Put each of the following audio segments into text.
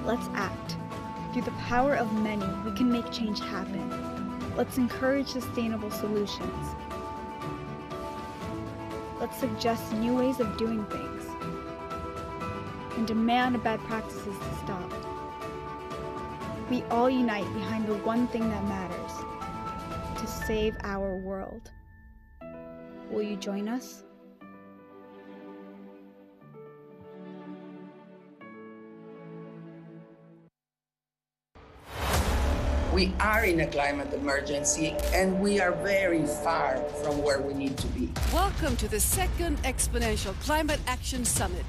Let's act. Through the power of many, we can make change happen. Let's encourage sustainable solutions. Let's suggest new ways of doing things and demand bad practices to stop. We all unite behind the one thing that matters, to save our world. Will you join us? We are in a climate emergency, and we are very far from where we need to be. Welcome to the second Exponential Climate Action Summit.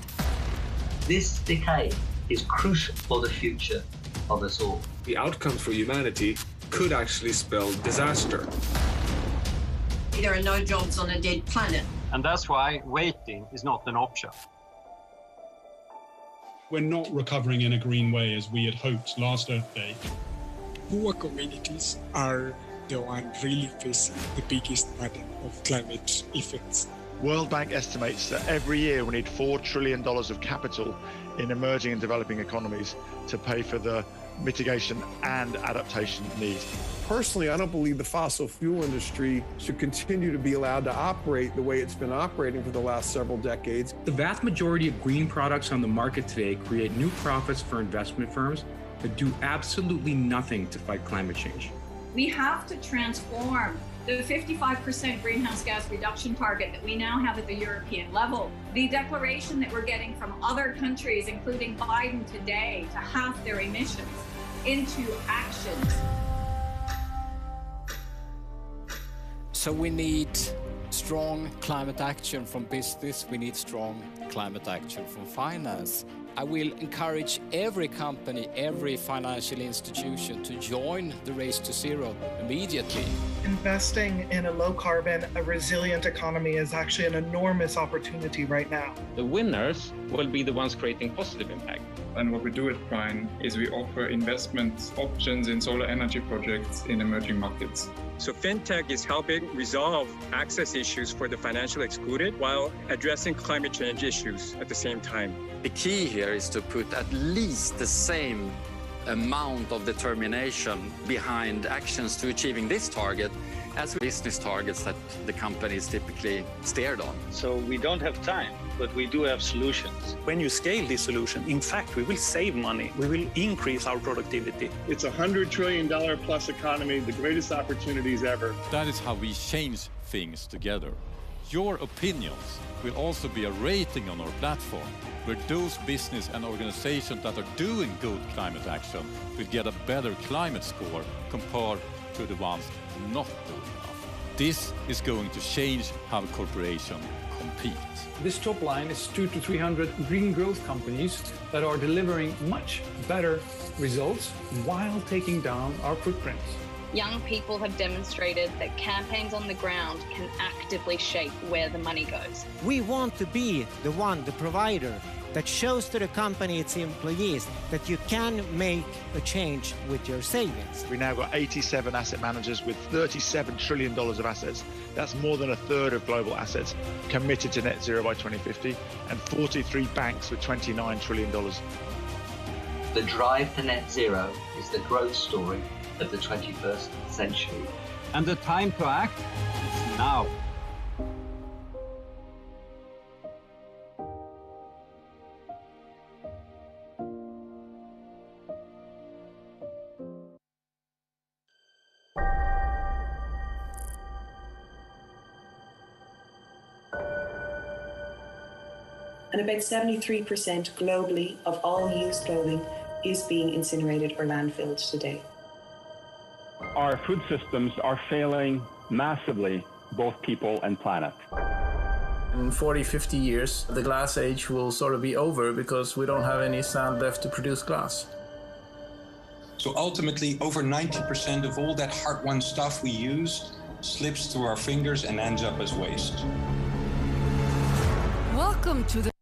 This decade is crucial for the future of us all. The outcomes for humanity could actually spell disaster. There are no jobs on a dead planet. And that's why waiting is not an option. We're not recovering in a green way as we had hoped last Earth Day. Poor communities are the one really facing the biggest burden of climate effects. World Bank estimates that every year we need $4 trillion of capital in emerging and developing economies to pay for the mitigation and adaptation needs. Personally, I don't believe the fossil fuel industry should continue to be allowed to operate the way it's been operating for the last several decades. The vast majority of green products on the market today create new profits for investment firms that do absolutely nothing to fight climate change. We have to transform the 55% greenhouse gas reduction target that we now have at the European level, the declaration that we're getting from other countries, including Biden today, to halve their emissions, into actions. So we need strong climate action from business, we need strong climate action from finance. I will encourage every company, every financial institution to join the race to zero immediately. Investing in a low carbon, a resilient economy is actually an enormous opportunity right now. The winners will be the ones creating positive impact. And what we do at Prime is we offer investment options in solar energy projects in emerging markets. So fintech is helping resolve access issues for the financially excluded while addressing climate change issues at the same time. The key here is to put at least the same amount of determination behind actions to achieving this target as business targets that the company is typically steered on. So we don't have time, but we do have solutions. When you scale this solution, in fact, we will save money. We will increase our productivity. It's a $100 trillion plus economy, the greatest opportunities ever. That is how we change things together. Your opinions will also be a rating on our platform, where those business and organizations that are doing good climate action will get a better climate score compared to the ones not doing enough. This is going to change how corporations compete. This top line is 200 to 300 green growth companies that are delivering much better results while taking down our footprints. Young people have demonstrated that campaigns on the ground can actively shape where the money goes. We want to be the provider that shows to the company, its employees, that you can make a change with your savings. We now got 87 asset managers with $37 trillion of assets. That's more than a third of global assets committed to net zero by 2050, and 43 banks with $29 trillion. The drive to net zero is the growth story of the 21st century. And the time to act is now. And about 73% globally of all used clothing is being incinerated or landfilled today. Our food systems are failing massively, both people and planet. In 40, 50 years, the glass age will sort of be over because we don't have any sand left to produce glass. So ultimately, over 90% of all that hard-won stuff we use slips through our fingers and ends up as waste. Welcome to the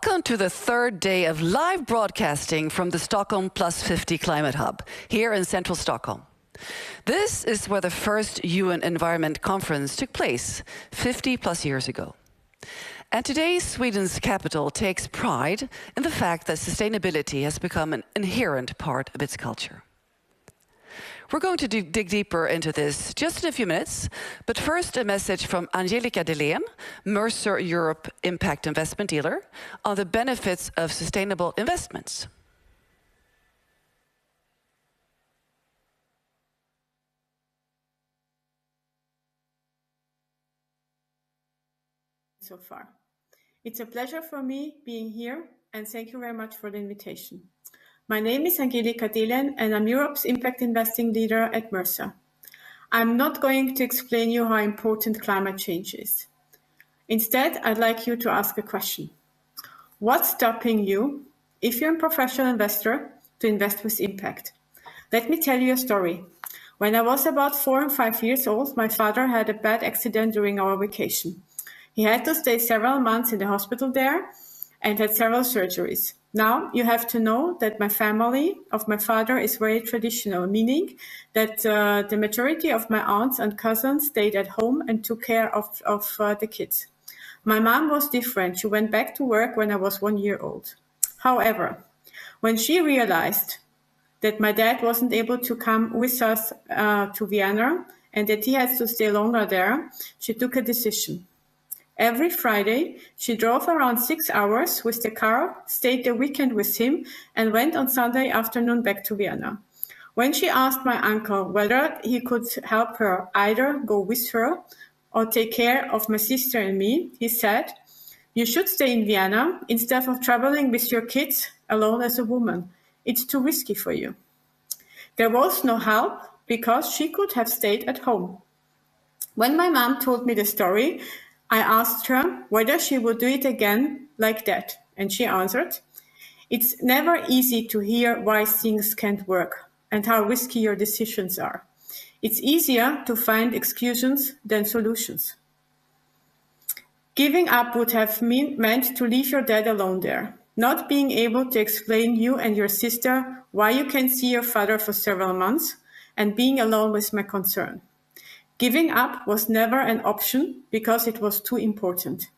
Welcome to the third day of live broadcasting from the Stockholm+50 Climate Hub here in central Stockholm. This is where the first UN Environment Conference took place 50 plus years ago. And today, Sweden's capital takes pride in the fact that sustainability has become an inherent part of its culture. We're going to dig deeper into this just in a few minutes, but first a message from Angelika Delen, Mercer Europe Impact Investment Dealer, on the benefits of sustainable investments. So far. It's a pleasure for me being here, and thank you very much for the invitation. My name is Angelika Delen, and I'm Europe's Impact Investing Leader at Mercer. I'm not going to explain you how important climate change is. Instead, I'd like you to ask a question. What's stopping you, if you're a professional investor, to invest with impact? Let me tell you a story. When I was about 4 and 5 years old, my father had a bad accident during our vacation. He had to stay several months in the hospital there and had several surgeries. Now, you have to know that my family of my father is very traditional, meaning that the majority of my aunts and cousins stayed at home and took care of the kids. My mom was different. She went back to work when I was 1 year old. However, when she realized that my dad wasn't able to come with us to Vienna and that he had to stay longer there, she took a decision. Every Friday, she drove around 6 hours with the car, stayed the weekend with him, and went on Sunday afternoon back to Vienna. When she asked my uncle whether he could help her either go with her or take care of my sister and me, he said, "You should stay in Vienna instead of traveling with your kids alone as a woman. It's too risky for you." There was no help because she could have stayed at home. When my mom told me the story, I asked her whether she would do it again like that, and she answered, "It's never easy to hear why things can't work and how risky your decisions are. It's easier to find excuses than solutions." Giving up would have meant to leave your dad alone there, not being able to explain you and your sister why you can't see your father for several months, and being alone with my concern. Giving up was never an option because it was too important.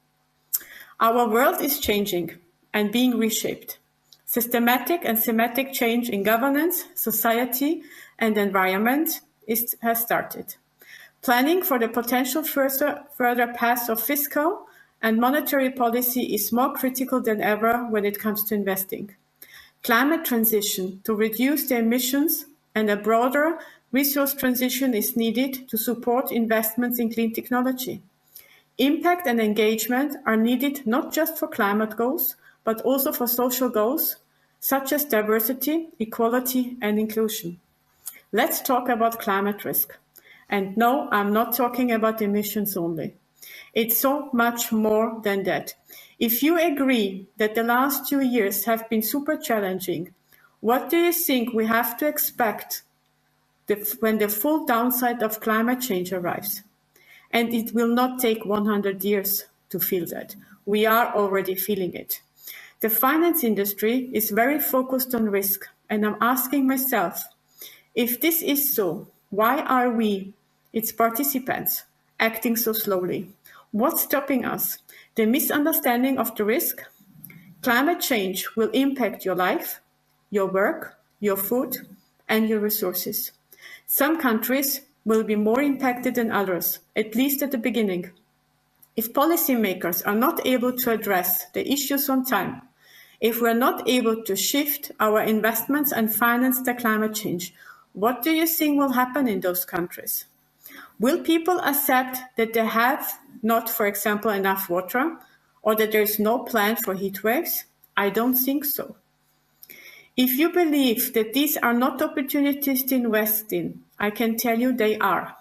Our world is changing and being reshaped. Systematic and thematic change in governance, society, and environment has started. Planning for the potential further paths of fiscal and monetary policy is more critical than ever when it comes to investing. Climate transition to reduce the emissions and a broader resource transition is needed to support investments in clean technology. Impact and engagement are needed not just for climate goals, but also for social goals, such as diversity, equality, and inclusion. Let's talk about climate risk. And no, I'm not talking about emissions only. It's so much more than that. If you agree that the last 2 years have been super challenging, what do you think we have to expect when the full downside of climate change arrives? And it will not take 100 years to feel that. We are already feeling it. The finance industry is very focused on risk, and I'm asking myself, if this is so, why are we, its participants, acting so slowly? What's stopping us? The misunderstanding of the risk? Climate change will impact your life, your work, your food, and your resources. Some countries will be more impacted than others, at least at the beginning. If policymakers are not able to address the issues on time, if we're not able to shift our investments and finance the climate change, what do you think will happen in those countries? Will people accept that they have not, for example, enough water, or that there is no plan for heat waves? I don't think so. If you believe that these are not opportunities to invest in, I can tell you they are,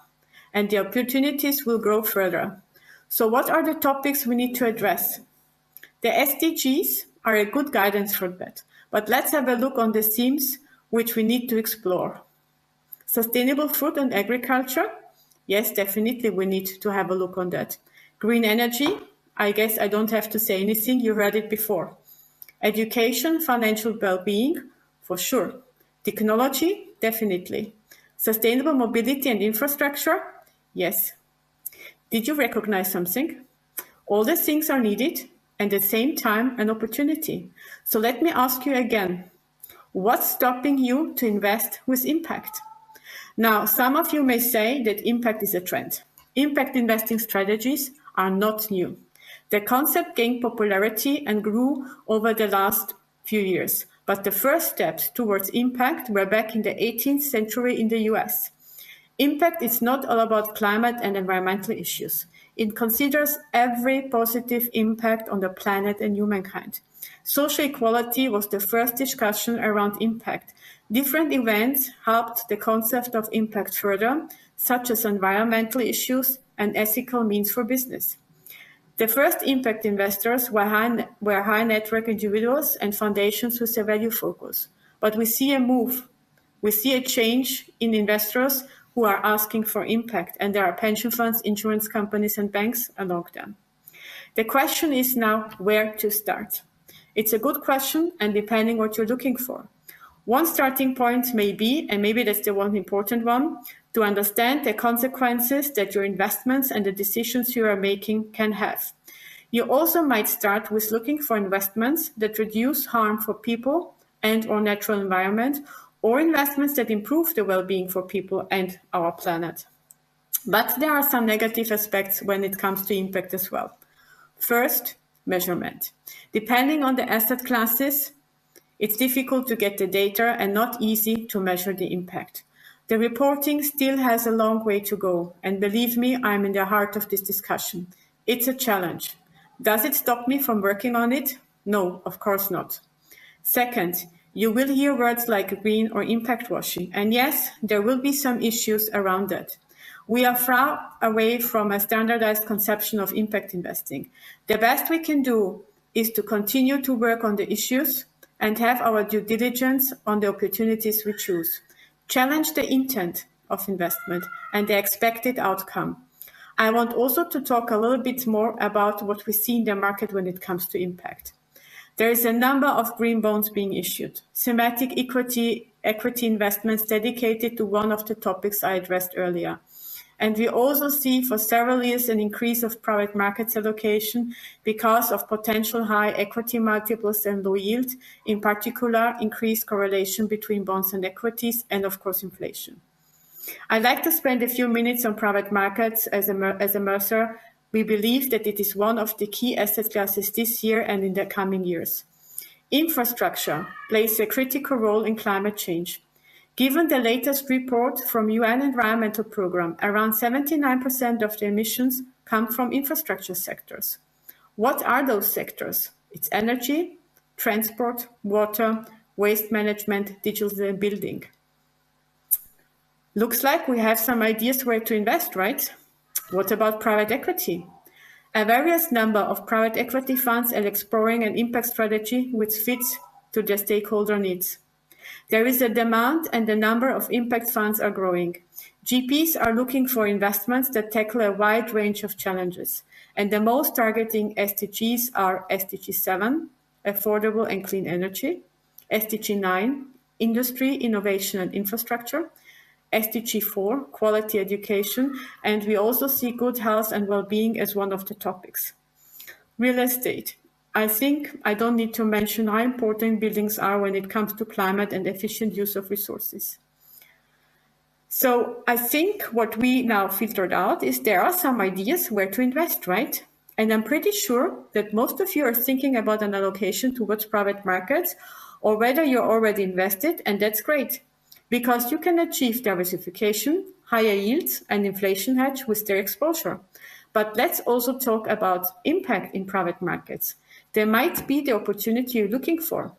and the opportunities will grow further. So what are the topics we need to address? The SDGs are a good guidance for that, but let's have a look on the themes which we need to explore. Sustainable food and agriculture? Yes, definitely we need to have a look on that. Green energy? I guess I don't have to say anything, you heard it before. Education, financial well-being, for sure. Technology, definitely. Sustainable mobility and infrastructure, yes. Did you recognize something? All the things are needed, and at the same time, an opportunity. So let me ask you again, what's stopping you to invest with impact? Now, some of you may say that impact is a trend. Impact investing strategies are not new. The concept gained popularity and grew over the last few years, but the first steps towards impact were back in the 18th century in the US. Impact is not all about climate and environmental issues. It considers every positive impact on the planet and humankind. Social equality was the first discussion around impact. Different events helped the concept of impact further, such as environmental issues and ethical means for business. The first impact investors were high network individuals and foundations with a value focus. But we see a move. We see a change in investors who are asking for impact, and there are pension funds, insurance companies, and banks along them. The question is now where to start. It's a good question, and depending what you're looking for. One starting point may be, and maybe that's the one important one, to understand the consequences that your investments and the decisions you are making can have. You also might start with looking for investments that reduce harm for people and or natural environment, or investments that improve the well-being for people and our planet. But there are some negative aspects when it comes to impact as well. First, measurement. Depending on the asset classes, it's difficult to get the data and not easy to measure the impact. The reporting still has a long way to go, and believe me, I'm in the heart of this discussion. It's a challenge. Does it stop me from working on it? No, of course not. Second, you will hear words like green or impact washing, and yes, there will be some issues around that. We are far away from a standardized conception of impact investing. The best we can do is to continue to work on the issues and have our due diligence on the opportunities we choose. Challenge the intent of investment and the expected outcome. I want also to talk a little bit more about what we see in the market when it comes to impact. There is a number of green bonds being issued, thematic equity investments dedicated to one of the topics I addressed earlier. And we also see for several years an increase of private markets allocation because of potential high equity multiples and low yield, in particular increased correlation between bonds and equities, and of course inflation. I'd like to spend a few minutes on private markets as a Mercer. We believe that it is one of the key asset classes this year and in the coming years. Infrastructure plays a critical role in climate change. Given the latest report from UN Environmental Programme, around 79% of the emissions come from infrastructure sectors. What are those sectors? It's energy, transport, water, waste management, digital and building. Looks like we have some ideas where to invest, right? What about private equity? A various number of private equity funds are exploring an impact strategy which fits to their stakeholder needs. There is a demand and the number of impact funds are growing. GPs are looking for investments that tackle a wide range of challenges, and the most targeting SDGs are SDG 7, affordable and clean energy, SDG 9, industry, innovation and infrastructure, SDG 4, quality education, and we also see good health and well-being as one of the topics. Real estate. I think I don't need to mention how important buildings are when it comes to climate and efficient use of resources. So I think what we now filtered out is there are some ideas where to invest, right? And I'm pretty sure that most of you are thinking about an allocation towards private markets, or whether you're already invested, and that's great, because you can achieve diversification, higher yields, and inflation hedge with their exposure. But let's also talk about impact in private markets. There might be the opportunity you're looking for.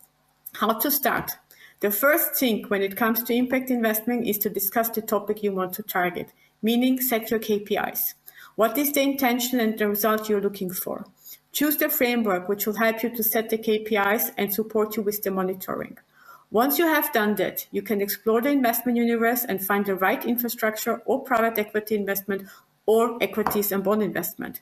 How to start? The first thing when it comes to impact investing is to discuss the topic you want to target, meaning set your KPIs. What is the intention and the result you're looking for? Choose the framework which will help you to set the KPIs and support you with the monitoring. Once you have done that, you can explore the investment universe and find the right infrastructure or private equity investment or equities and bond investment.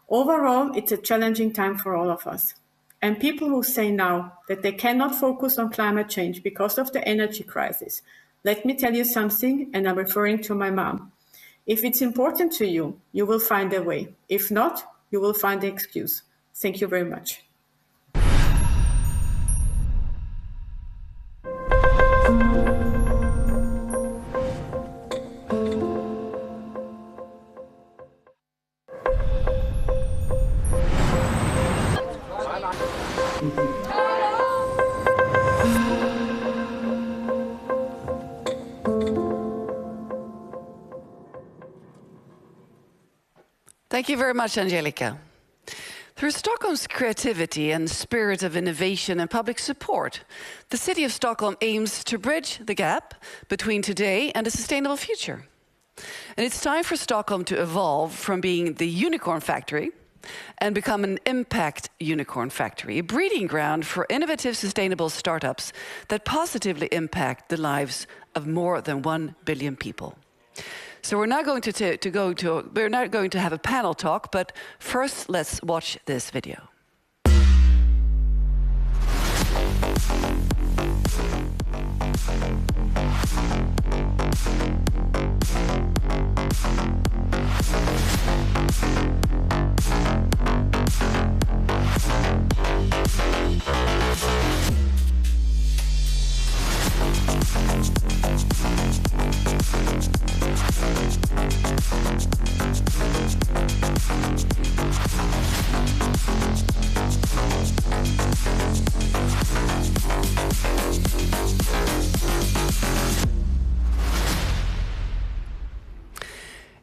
Overall, it's a challenging time for all of us. And people who say now that they cannot focus on climate change because of the energy crisis, let me tell you something, and I'm referring to my mom. If it's important to you, you will find a way. If not, you will find an excuse. Thank you very much. Thank you very much, Angelika. Through Stockholm's creativity and spirit of innovation and public support, the city of Stockholm aims to bridge the gap between today and a sustainable future. And it's time for Stockholm to evolve from being the unicorn factory and become an impact unicorn factory, a breeding ground for innovative, sustainable startups that positively impact the lives of more than 1 billion people. So we're now going to have a panel talk, but first let's watch this video.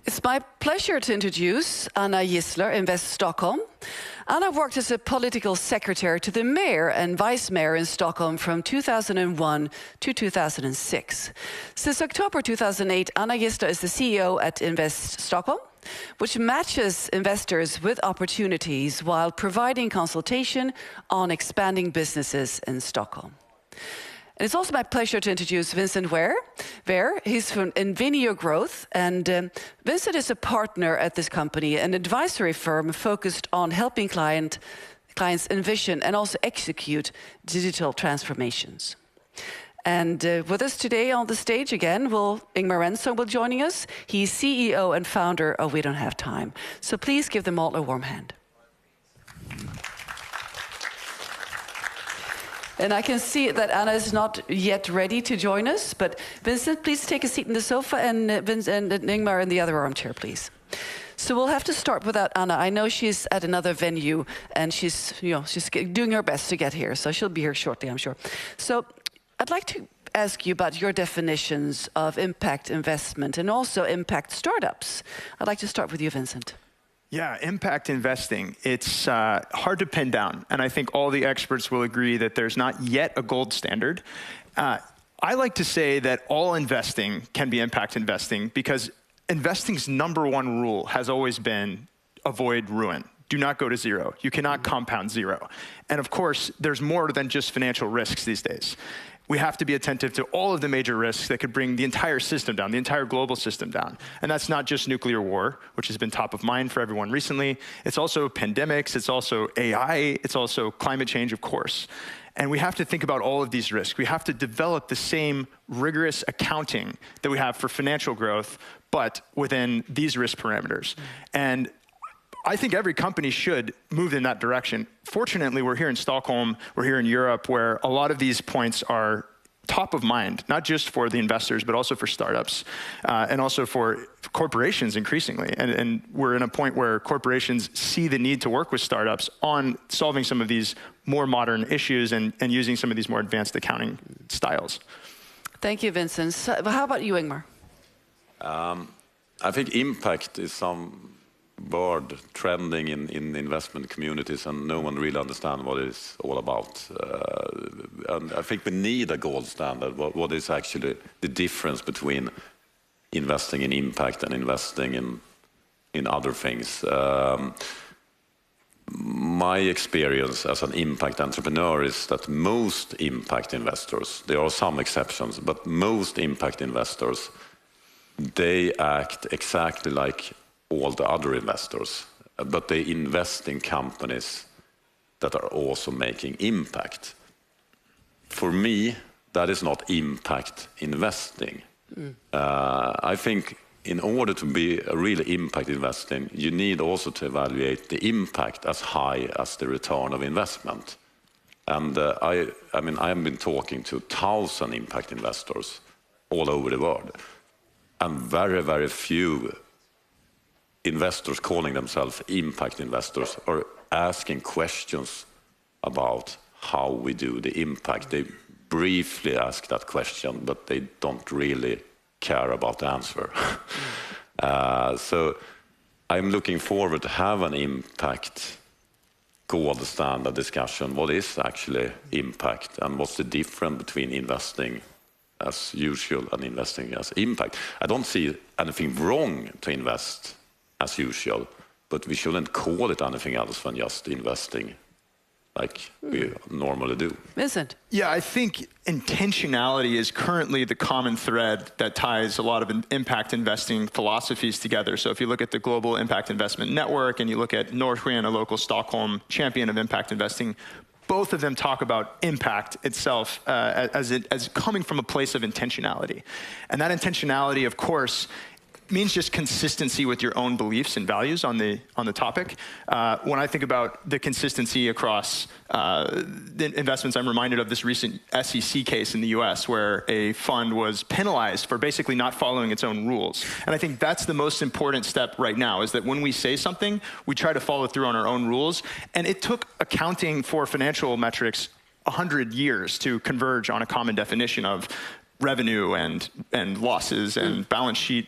It's my pleasure to introduce Anna Gissler, Invest Stockholm. Anna worked as a political secretary to the mayor and vice mayor in Stockholm from 2001 to 2006. Since October 2008, Anna Gissler is the CEO at Invest Stockholm, which matches investors with opportunities while providing consultation on expanding businesses in Stockholm. And it's also my pleasure to introduce Vincent Weir. He's from Invenio Growth, and Vincent is a partner at this company, an advisory firm focused on helping clients envision and also execute digital transformations. And with us today on the stage again, Ingmar Rentzhog will joining us. He's CEO and founder of We Don't Have Time. So please give them all a warm hand. And I can see that Anna is not yet ready to join us, but Vincent, please take a seat in the sofa, and Ingmar in the other armchair, please. So we'll have to start without Anna. I know she's at another venue, and she's doing her best to get here, so she'll be here shortly, I'm sure. So I'd like to ask you about your definitions of impact investment and also impact startups. I'd like to start with you, Vincent. Yeah, impact investing, it's hard to pin down. And I think all the experts will agree that there's not yet a gold standard. I like to say that all investing can be impact investing because investing's #1 rule has always been avoid ruin. Do not go to zero. You cannot compound zero. And of course, there's more than just financial risks these days. We have to be attentive to all of the major risks that could bring the entire system down, the entire global system down. And that's not just nuclear war, which has been top of mind for everyone recently. It's also pandemics, it's also AI, it's also climate change, of course. And we have to think about all of these risks. We have to develop the same rigorous accounting that we have for financial growth, but within these risk parameters. And I think every company should move in that direction. Fortunately, we're here in Stockholm, we're here in Europe, where a lot of these points are top of mind, not just for the investors, but also for startups, and also for corporations increasingly. And we're in a point where corporations see the need to work with startups on solving some of these more modern issues and using some of these more advanced accounting styles. Thank you, Vincent. So, how about you, Ingmar? I think impact is some word trending in investment communities, and no one really understands what it's all about. And I think we need a gold standard. What is actually the difference between investing in impact and investing in other things? My experience as an impact entrepreneur is that most impact investors, there are some exceptions, but most impact investors, they act exactly like all the other investors, but they invest in companies that are also making impact. For me, that is not impact investing. I think in order to be a real impact investing, you need also to evaluate the impact as high as the return of investment. And I mean, I have been talking to 1,000 impact investors all over the world, and very, very few investors calling themselves impact investors are asking questions about how we do the impact. They briefly ask that question, but they don't really care about the answer. So I'm looking forward to have an impact gold standard discussion. What is actually impact, and what's the difference between investing as usual and investing as impact? I don't see anything wrong to invest as usual, but we shouldn't call it anything else than just investing like we normally do. Vincent? Yeah, I think intentionality is currently the common thread that ties a lot of impact investing philosophies together. So if you look at the Global Impact Investment Network and you look at Norrsken, a local Stockholm champion of impact investing, both of them talk about impact itself as coming from a place of intentionality. And that intentionality, of course, means just consistency with your own beliefs and values on the topic. When I think about the consistency across the investments, I'm reminded of this recent SEC case in the US where a fund was penalized for basically not following its own rules. And I think that's the most important step right now, is that when we say something, we try to follow through on our own rules. And it took accounting for financial metrics 100 years to converge on a common definition of revenue and losses and balance sheet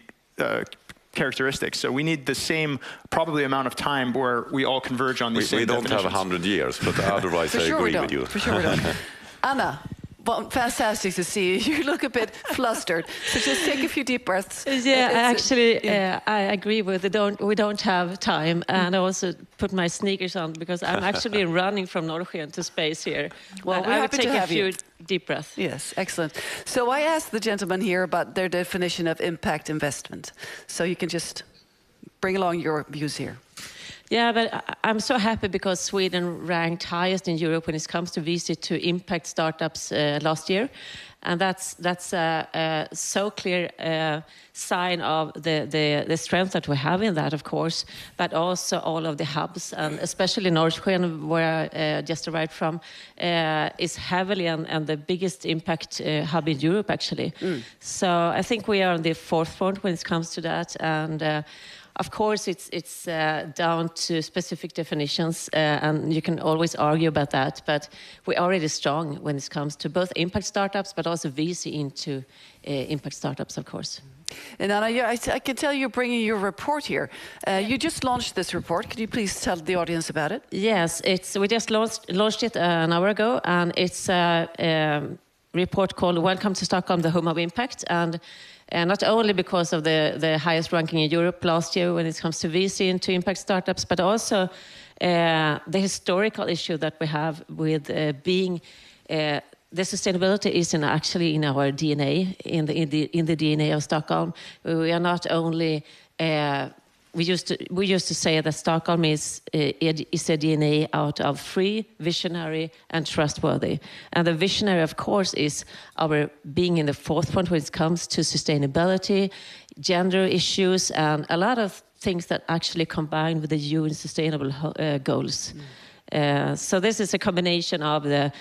characteristics. So we need the same probably amount of time where we all converge on these same definitions. We don't have 100 years, but otherwise I agree with you. For sure we don't. Anna, well, fantastic to see you. You look a bit flustered. So just take a few deep breaths. Yeah, I agree with it. We don't have time. And I also put my sneakers on because I'm actually running from Norrsken to space here. Well, we're happy to have you. Deep breath. Yes, excellent. So I asked the gentleman here about their definition of impact investment. So you can just bring along your views here. Yeah, but I'm so happy because Sweden ranked highest in Europe when it comes to VC to impact startups last year. And that's a so clear sign of the strength that we have in that, of course, but also all of the hubs, and especially Norrsken, where I just arrived from, is heavily and the biggest impact hub in Europe, actually. So I think we are on the forefront when it comes to that. And of course, it's down to specific definitions, and you can always argue about that, but we're already strong when it comes to both impact startups, but also VC into impact startups, of course. And Anna, I can tell you're bringing your report here. You just launched this report. Could you please tell the audience about it? Yes, we just launched it an hour ago, and it's a report called Welcome to Stockholm, the Home of Impact. And not only because of the highest ranking in Europe last year when it comes to VC into impact startups, but also the historical issue that we have with being the sustainability is actually in our DNA, in the DNA of Stockholm. We are not only we used to say that Stockholm is a DNA out of free, visionary, and trustworthy. And the visionary, of course, is our being in the forefront when it comes to sustainability, gender issues, and a lot of things that actually combine with the UN Sustainable Goals. So this is a combination of the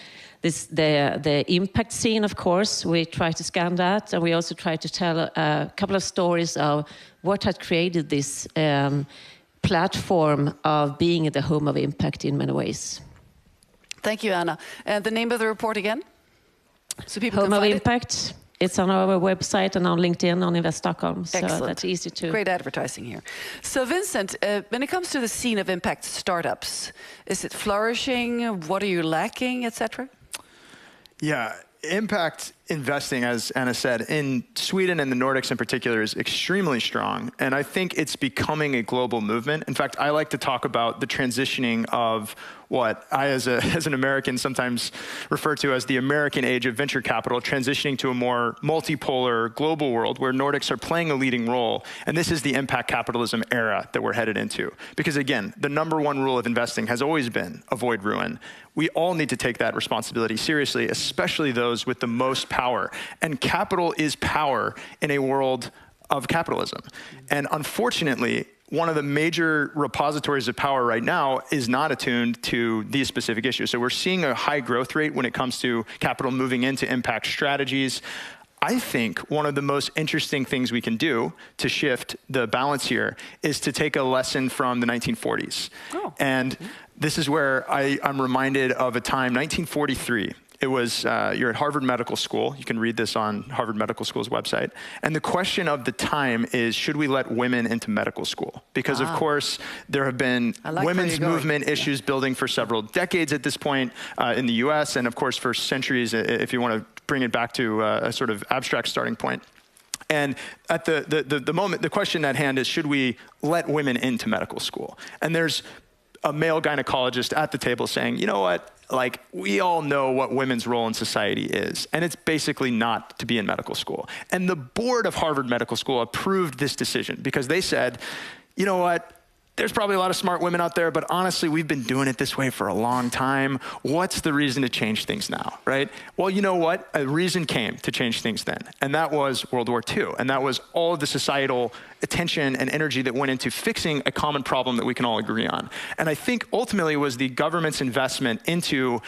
impact scene, of course. We try to scan that, and we also try to tell a couple of stories of what had created this platform of being the home of impact in many ways. Thank you, Anna. And the name of the report again? So people Home can of find Impact. It's on our website and on LinkedIn, on Invest Stockholm. So Excellent. that's easy to... Great advertising here. So Vincent, when it comes to the scene of impact startups, is it flourishing? What are you lacking, etc.? Yeah, impact investing, as Anna said, in Sweden and the Nordics in particular is extremely strong. And I think it's becoming a global movement. In fact, I like to talk about the transitioning of what I, as an American, sometimes refer to as the American age of venture capital, transitioning to a more multipolar global world where Nordics are playing a leading role. And this is the impact capitalism era that we're headed into. Because again, the #1 rule of investing has always been avoid ruin. We all need to take that responsibility seriously, especially those with the most power. And capital is power in a world of capitalism. And unfortunately, one of the major repositories of power right now is not attuned to these specific issues. So we're seeing a high growth rate when it comes to capital moving into impact strategies. I think one of the most interesting things we can do to shift the balance here is to take a lesson from the 1940s. And this is where I'm reminded of a time, 1943. It was, you're at Harvard Medical School. You can read this on Harvard Medical School's website. And the question of the time is, should we let women into medical school? Because of course, there have been women's movement issues building for several decades at this point in the US, and of course for centuries, if you want to bring it back to a sort of abstract starting point. And at the moment, the question at hand is, should we let women into medical school? And there's a male gynecologist at the table saying, you know what? Like, we all know what women's role in society is, and it's basically not to be in medical school. And the board of Harvard Medical School approved this decision because they said, you know what? There's probably a lot of smart women out there, but honestly, we've been doing it this way for a long time. What's the reason to change things now, right? Well, you know what? A reason came to change things then, and that was World War II. And that was all of the societal attention and energy that went into fixing a common problem that we can all agree on. And I think ultimately it was the government's investment into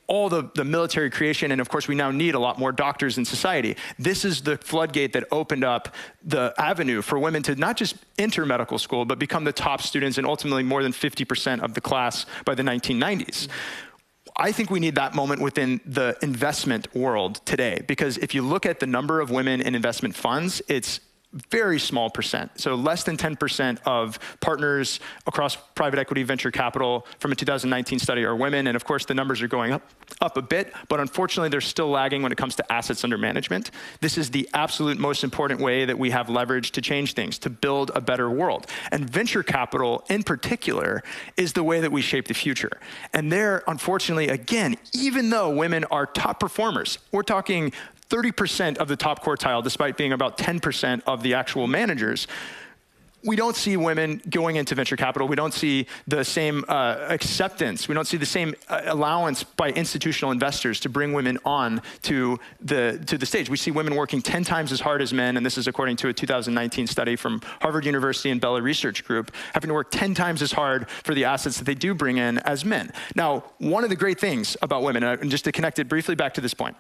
all the military creation, and of course we now need a lot more doctors in society. This is the floodgate that opened up the avenue for women to not just enter medical school, but become the top students and ultimately more than 50% of the class by the 1990s. I think we need that moment within the investment world today, because if you look at the number of women in investment funds, it's very small percent. So less than 10% of partners across private equity venture capital from a 2019 study are women. And of course, the numbers are going up a bit, but unfortunately, they're still lagging when it comes to assets under management. This is the absolute most important way that we have leverage to change things, to build a better world. And venture capital in particular is the way that we shape the future. And there, unfortunately, again, even though women are top performers, we're talking 30% of the top quartile, despite being about 10% of the actual managers, we don't see women going into venture capital. We don't see the same acceptance. We don't see the same allowance by institutional investors to bring women on to the stage. We see women working 10 times as hard as men, and this is according to a 2019 study from Harvard University and Bella Research Group, having to work 10 times as hard for the assets that they do bring in as men. Now, one of the great things about women, and just to connect it briefly back to this point,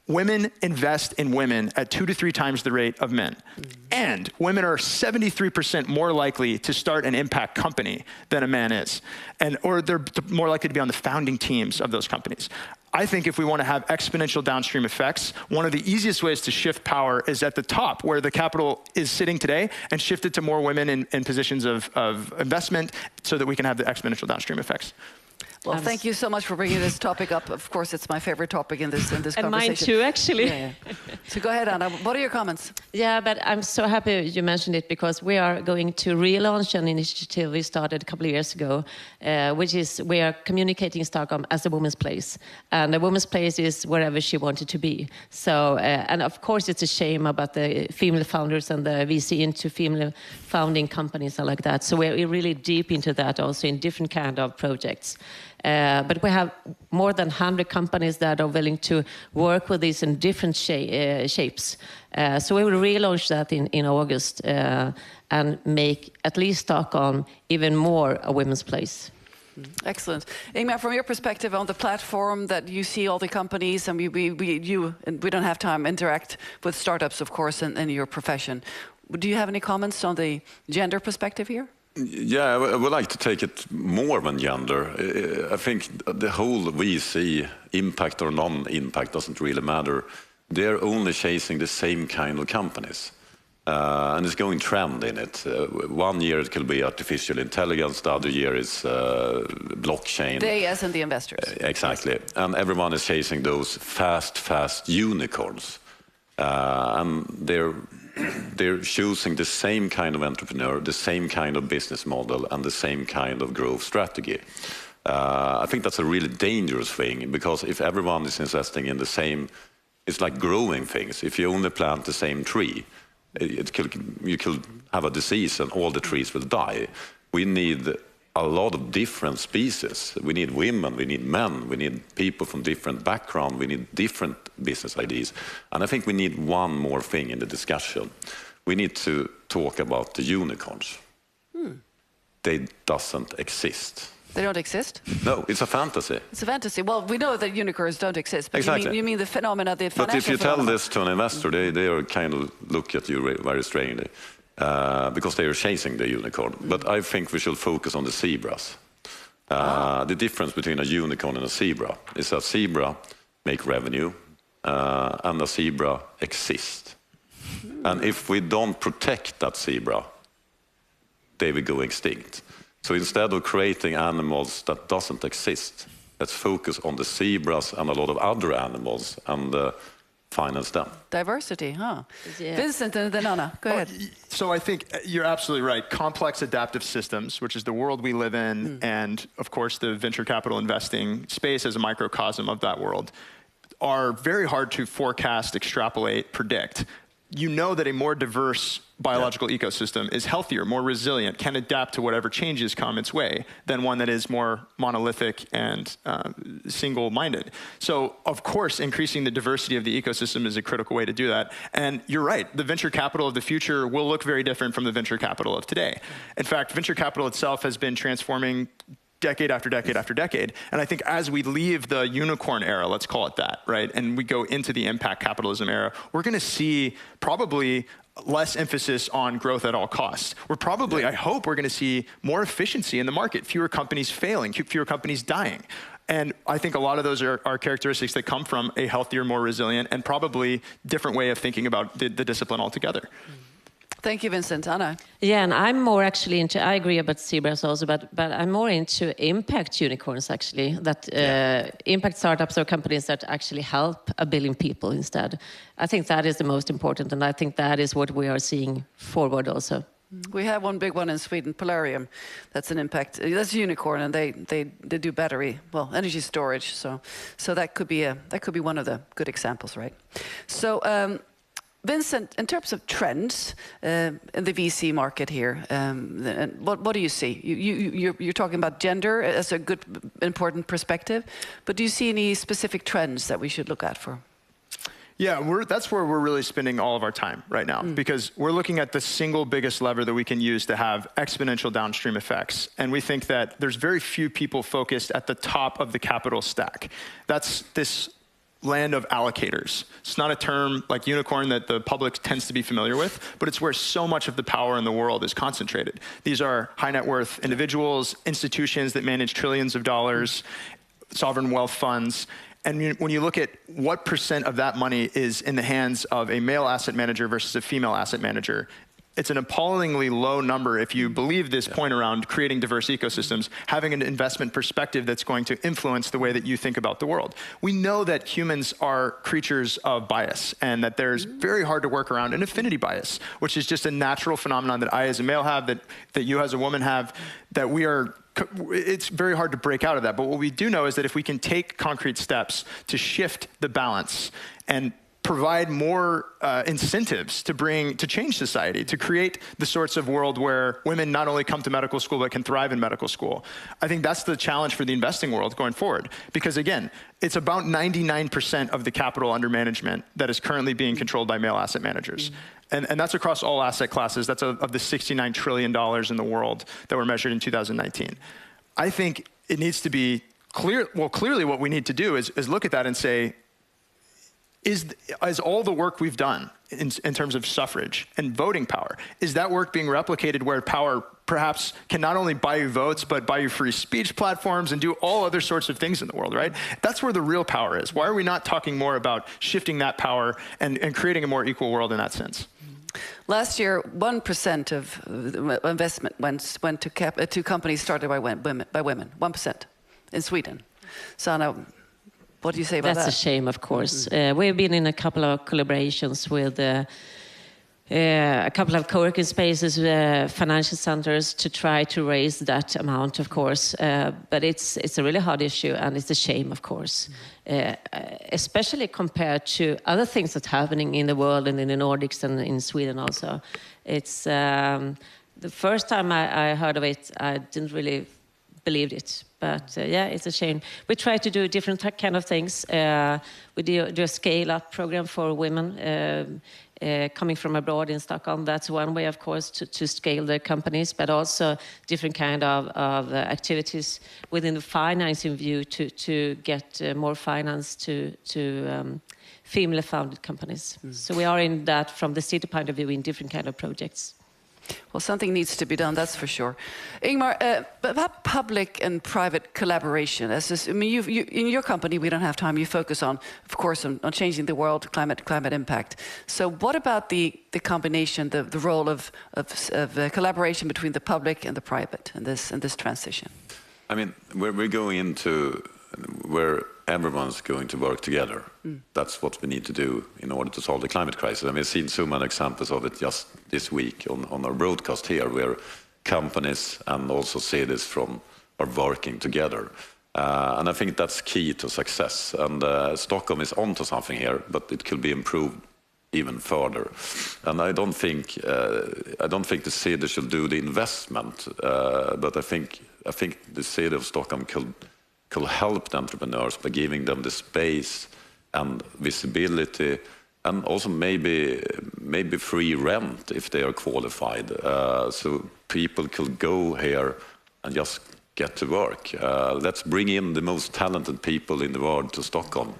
women invest in women at 2 to 3 times the rate of men. And women are 73% more likely to start an impact company than a man is. Or they're more likely to be on the founding teams of those companies. I think if we want to have exponential downstream effects, one of the easiest ways to shift power is at the top, where the capital is sitting today, and shift it to more women in positions of investment so that we can have the exponential downstream effects. Well, thank you so much for bringing this topic up. Of course, it's my favorite topic in this conversation. And mine too, actually. Yeah. So go ahead, Anna. What are your comments? Yeah, but I'm so happy you mentioned it, because we are going to relaunch an initiative we started a couple of years ago, which is we are communicating Stockholm as a woman's place. And a woman's place is wherever she wanted to be. So, and of course, it's a shame about the female founders and the VC into female founding companies and like that. So we're really deep into that also in different kind of projects. But we have more than 100 companies that are willing to work with these in different shapes. So we will relaunch that in August and make at least Stockholm even more a women's place. Excellent. Ingmar, from your perspective on the platform that you see all the companies, and we don't have time, interact with startups, of course, in your profession. Do you have any comments on the gender perspective here? Yeah, I would like to take it more than gender. I think the whole VC, impact or non-impact, doesn't really matter. They're only chasing the same kind of companies. And it's going trend in it. 1 year it could be artificial intelligence, the other year is blockchain. They as in the investors. Exactly. And everyone is chasing those fast unicorns. And they're choosing the same kind of entrepreneur, the same kind of business model, and the same kind of growth strategy. I think that's a really dangerous thing, because if everyone is investing in the same, it's like growing things. If you only plant the same tree, you could have a disease and all the trees will die. We need a lot of different species. We need women, we need men, we need people from different backgrounds, we need different business ideas. And I think we need one more thing in the discussion. We need to talk about the unicorns. They doesn't exist. They don't exist? No, it's a fantasy. It's a fantasy. Well, we know that unicorns don't exist, but exactly. you mean the phenomena, the financial But if you phenomena. tell this to an investor, they are kind of look at you very strangely, because they are chasing the unicorn. But I think we should focus on the zebras. The difference between a unicorn and a zebra is a zebra make revenue, and a zebra exists. And if we don't protect that zebra, they will go extinct. So instead of creating animals that doesn't exist, let's focus on the zebras and a lot of other animals and finance them. Diversity, huh? Yeah. Vincent and then Anna, go ahead. So I think you're absolutely right. Complex adaptive systems, which is the world we live in, and of course the venture capital investing space as a microcosm of that world, are very hard to forecast, extrapolate, predict. You know that a more diverse biological ecosystem is healthier, more resilient, can adapt to whatever changes come its way than one that is more monolithic and single-minded. So, of course, increasing the diversity of the ecosystem is a critical way to do that. And you're right, the venture capital of the future will look very different from the venture capital of today. In fact, venture capital itself has been transforming decade after decade after decade. And I think as we leave the unicorn era, let's call it that, right, and we go into the impact capitalism era, we're going to see probably less emphasis on growth at all costs. We're probably, I hope, we're going to see more efficiency in the market, fewer companies failing, fewer companies dying. And I think a lot of those are characteristics that come from a healthier, more resilient, and probably different way of thinking about the discipline altogether. Thank you, Vincent. Anna? Yeah, and I'm more actually into, I agree about zebras also, but I'm more into impact unicorns actually, that impact startups or companies that actually help 1 billion people instead. I think that is the most important, and I think that is what we are seeing forward also. We have one big one in Sweden, Polarium. That's an impact. That's a unicorn, and they do battery, well, energy storage. So that could be one of the good examples, right? So. Vincent, in terms of trends in the VC market here, what do you see? You're talking about gender as a good, important perspective, but do you see any specific trends that we should look at for? Yeah, that's where we're really spending all of our time right now, because we're looking at the single biggest lever that we can use to have exponential downstream effects. And we think that there's very few people focused at the top of the capital stack. That's this land of allocators. It's not a term like unicorn that the public tends to be familiar with, but it's where so much of the power in the world is concentrated. These are high net worth individuals, institutions that manage trillions of dollars, sovereign wealth funds. And when you look at what % of that money is in the hands of a male asset manager versus a female asset manager, it's an appallingly low number if you believe this point around creating diverse ecosystems, having an investment perspective that's going to influence the way that you think about the world. We know that humans are creatures of bias, and that there's very hard to work around an affinity bias, which is just a natural phenomenon that I as a male have, that you as a woman have, that it's very hard to break out of that. But what we do know is that if we can take concrete steps to shift the balance and provide more incentives to change society, to create the sorts of world where women not only come to medical school, but can thrive in medical school. I think that's the challenge for the investing world going forward. Because again, it's about 99% of the capital under management that is currently being controlled by male asset managers. And that's across all asset classes. That's of the $69 trillion in the world that were measured in 2019. I think it needs to be clear. Well, clearly what we need to do is look at that and say, is all the work we've done in terms of suffrage and voting power, is that work being replicated where power perhaps can not only buy you votes, but buy you free speech platforms and do all other sorts of things in the world, right? That's where the real power is. Why are we not talking more about shifting that power and creating a more equal world in that sense? Last year, 1% of investment went to companies started by women. 1% in Sweden. Soina, what do you say about that? That's a shame, of course. We've been in a couple of collaborations with a couple of co-working spaces, financial centers, to try to raise that amount, of course. But it's a really hard issue, and it's a shame, of course, especially compared to other things that's happening in the world and in the Nordics and in Sweden also. It's the first time I heard of it, I didn't really believe it. But yeah, it's a shame. We try to do different kind of things. We do a scale-up program for women coming from abroad in Stockholm. That's one way, of course, to scale their companies, but also different kind of activities within the financing view to get more finance to female-founded companies. So we are in that from the city point of view in different kind of projects. Well, something needs to be done, that's for sure. Ingmar, about public and private collaboration. I mean, in your company, we don't have time. You focus on, of course, on changing the world, climate impact. So what about the combination, the role of collaboration between the public and the private in this transition? I mean, we're going into where everyone's going to work together. That's what we need to do in order to solve the climate crisis. I mean, we've seen so many examples of it just this week on our broadcast here, where companies and also cities are working together. And I think that's key to success. And Stockholm is onto something here, but it could be improved even further. And I don't think the city should do the investment, but I think the city of Stockholm could help the entrepreneurs by giving them the space and visibility, and also maybe free rent if they are qualified, so people could go here and just get to work. Let's bring in the most talented people in the world to Stockholm,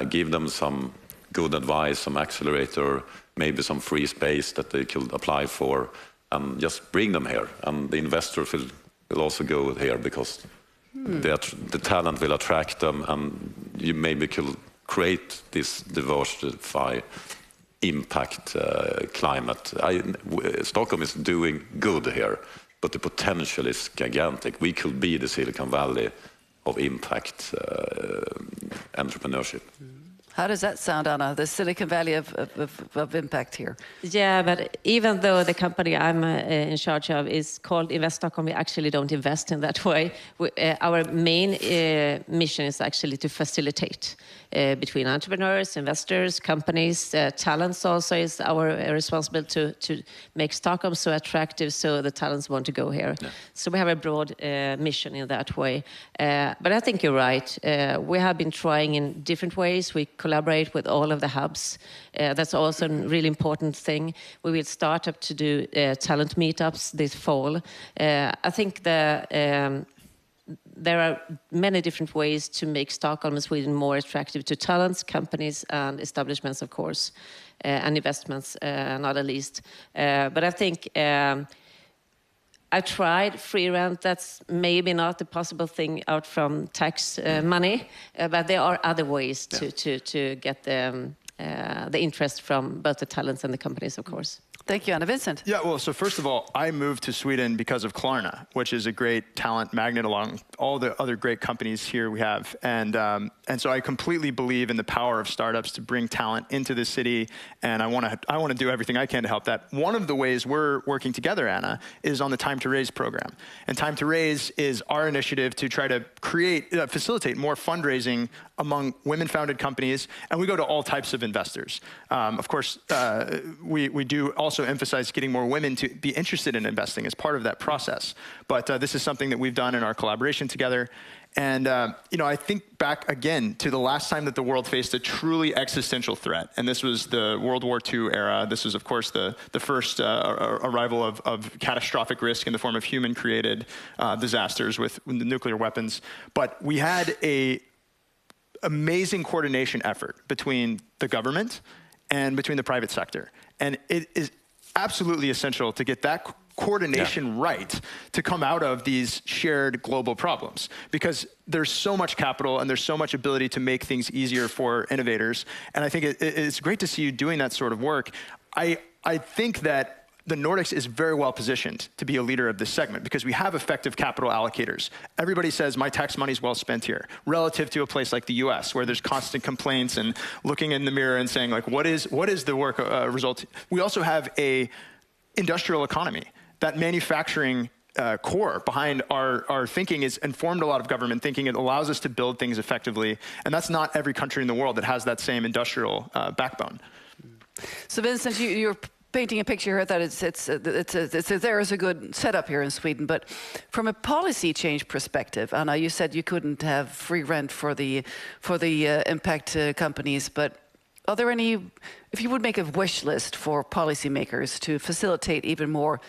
give them some good advice, some accelerator, maybe some free space that they could apply for, and just bring them here. And the investors will also go here because the talent will attract them, and you maybe could create this diversified impact climate. Stockholm is doing good here, but the potential is gigantic. We could be the Silicon Valley of impact entrepreneurship. How does that sound, Anna? The Silicon Valley of impact here. Yeah, but even though the company I'm in charge of is called Invest Stockholm, we actually don't invest in that way. Our main mission is actually to facilitate between entrepreneurs, investors, companies, talents also is our responsibility to make Stockholm so attractive so the talents want to go here. Yeah. So we have a broad mission in that way. But I think you're right. We have been trying in different ways. We collaborate with all of the hubs. That's also a really important thing. We will start up to do talent meetups this fall. I think there are many different ways to make Stockholm and Sweden more attractive to talents, companies, and establishments, of course, and investments, not at least. But I think I tried free rent. That's maybe not the possible thing out from tax money, but there are other ways to get the interest from both the talents and the companies, of course. Thank you, Anna. Vincent? Yeah, well, so first of all, I moved to Sweden because of Klarna, which is a great talent magnet along all the other great companies here we have. And so I completely believe in the power of startups to bring talent into the city, and I want to do everything I can to help that. One of the ways we're working together, Anna, is on the Time to Raise program. And Time to Raise is our initiative to try to facilitate more fundraising among women-founded companies, and we go to all types of investors. Of course, we do also emphasize getting more women to be interested in investing as part of that process. But this is something that we've done in our collaboration together. And I think back again to the last time that the world faced a truly existential threat, and this was the World War II era. This was, of course, the first arrival of catastrophic risk in the form of human-created disasters with the nuclear weapons. But we had an amazing coordination effort between the government and between the private sector. And it is absolutely essential to get that coordination right to come out of these shared global problems, because there's so much capital and there's so much ability to make things easier for innovators. And I think it's great to see you doing that sort of work. I think that the Nordics is very well positioned to be a leader of this segment because we have effective capital allocators. Everybody says my tax money is well spent here, relative to a place like the US where there's constant complaints and looking in the mirror and saying like, what is the work result? We also have a industrial economy. That manufacturing core behind our thinking is informed a lot of government thinking. It allows us to build things effectively. And that's not every country in the world that has that same industrial backbone. So Vincent, you're painting a picture here that there is a good setup here in Sweden, but from a policy change perspective, Anna, you said you couldn't have free rent for the impact companies, but are there any, if you would make a wish list for policymakers to facilitate even more,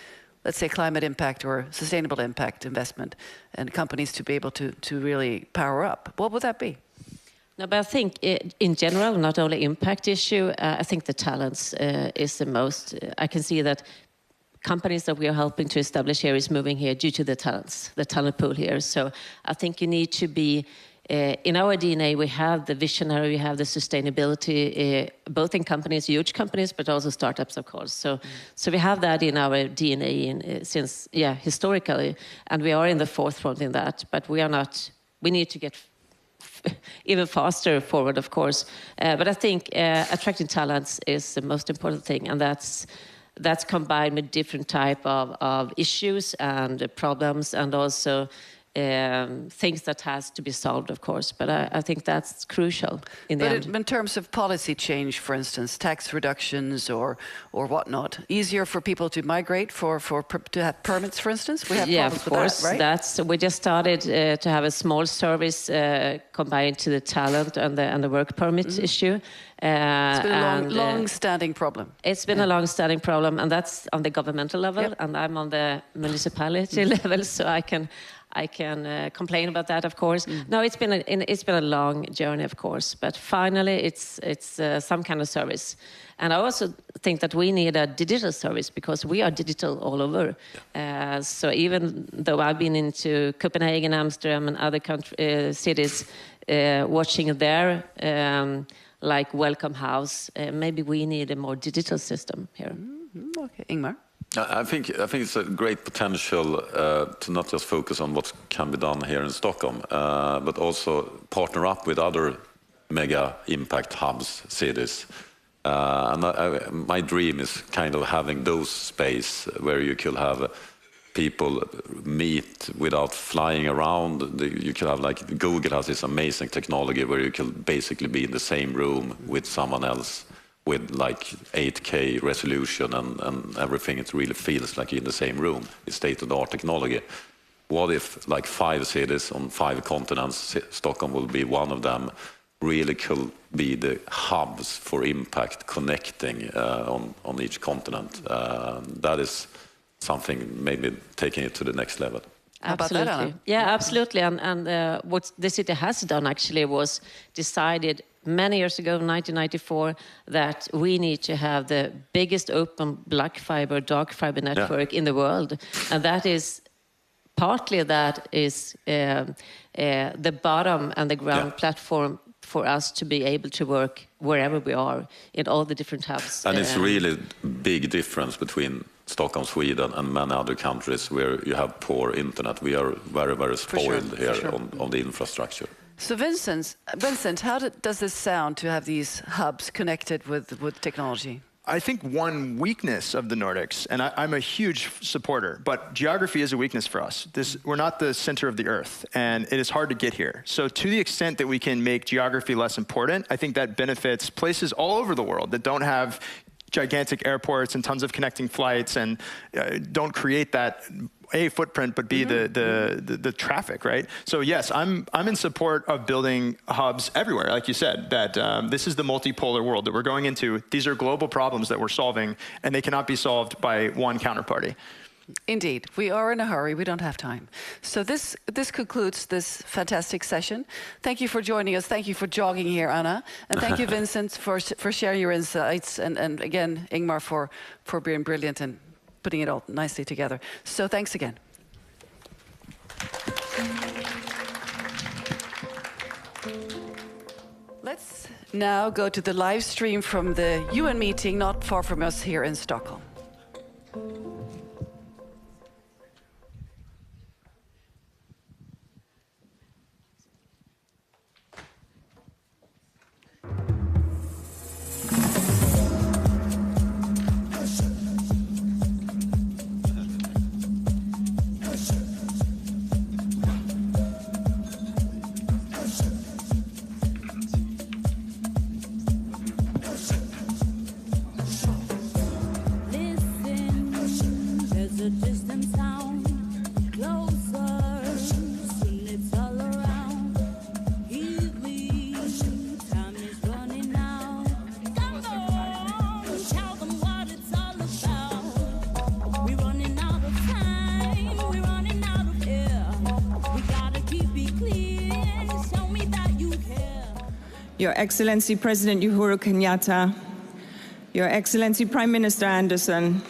let's say, climate impact or sustainable impact investment and companies to be able to really power up, what would that be? No, but I think in general, not only impact issue, I think the talents is the most. I can see that companies that we are helping to establish here is moving here due to the talents, the talent pool here. So I think you need to be, in our DNA, we have the visionary, we have the sustainability, both in companies, huge companies, but also startups, of course. So we have that in our DNA since, historically, and we are in the forefront in that, but we are not, we need to get even faster forward, of course. But I think attracting talents is the most important thing, and that's combined with different type of issues and problems, and also things that has to be solved, of course. But I think that's crucial in the end. In terms of policy change, for instance, tax reductions or whatnot, easier for people to migrate to have permits, for instance? We have problems of course. With that, right? We just started to have a small service combined to the talent and the work permit issue. It's been a long-standing problem. It's been a long-standing problem, and that's on the governmental level, and I'm on the municipality level, so I can complain about that, of course. No, it's been a long journey, of course, but finally it's some kind of service. And I also think that we need a digital service because we are digital all over. So even though I've been into Copenhagen, Amsterdam, and other cities, watching their like Welcome House, maybe we need a more digital system here. Okay, Ingmar. I think it's a great potential to not just focus on what can be done here in Stockholm, but also partner up with other mega impact hubs, cities. And my dream is kind of having those space where you could have people meet without flying around. You could have, like, Google has this amazing technology where you can basically be in the same room with someone else with like 8K resolution and everything. It really feels like you're in the same room. It's state-of-the-art technology. What if like 5 cities on 5 continents, Stockholm will be one of them, really could be the hubs for impact connecting on each continent. That is something maybe taking it to the next level. Absolutely. Yeah, absolutely. And what the city has done actually was decided many years ago, 1994, that we need to have the biggest open black fiber, dark fiber network in the world. And that is partly the bottom and the ground platform for us to be able to work wherever we are in all the different hubs. And it's really big difference between Stockholm, Sweden, and many other countries where you have poor internet. We are very, very spoiled here on the infrastructure. So Vincent, how does this sound to have these hubs connected with technology? I think one weakness of the Nordics, and I'm a huge supporter, but geography is a weakness for us. We're not the center of the earth, and it is hard to get here. So to the extent that we can make geography less important, I think that benefits places all over the world that don't have gigantic airports and tons of connecting flights and don't create that A, footprint, but B, the traffic, right? So yes, I'm in support of building hubs everywhere, like you said, that this is the multipolar world that we're going into. These are global problems that we're solving, and they cannot be solved by one counterparty. Indeed, we are in a hurry. We don't have time. So this concludes this fantastic session. Thank you for joining us. Thank you for jogging here, Anna. And thank you, Vincent, for sharing your insights. And again, Ingmar, for being brilliant and putting it all nicely together. So thanks again. Let's Now go to the live stream from the UN meeting not far from us here in Stockholm. Your Excellency President Uhuru Kenyatta, Your Excellency Prime Minister Anderson,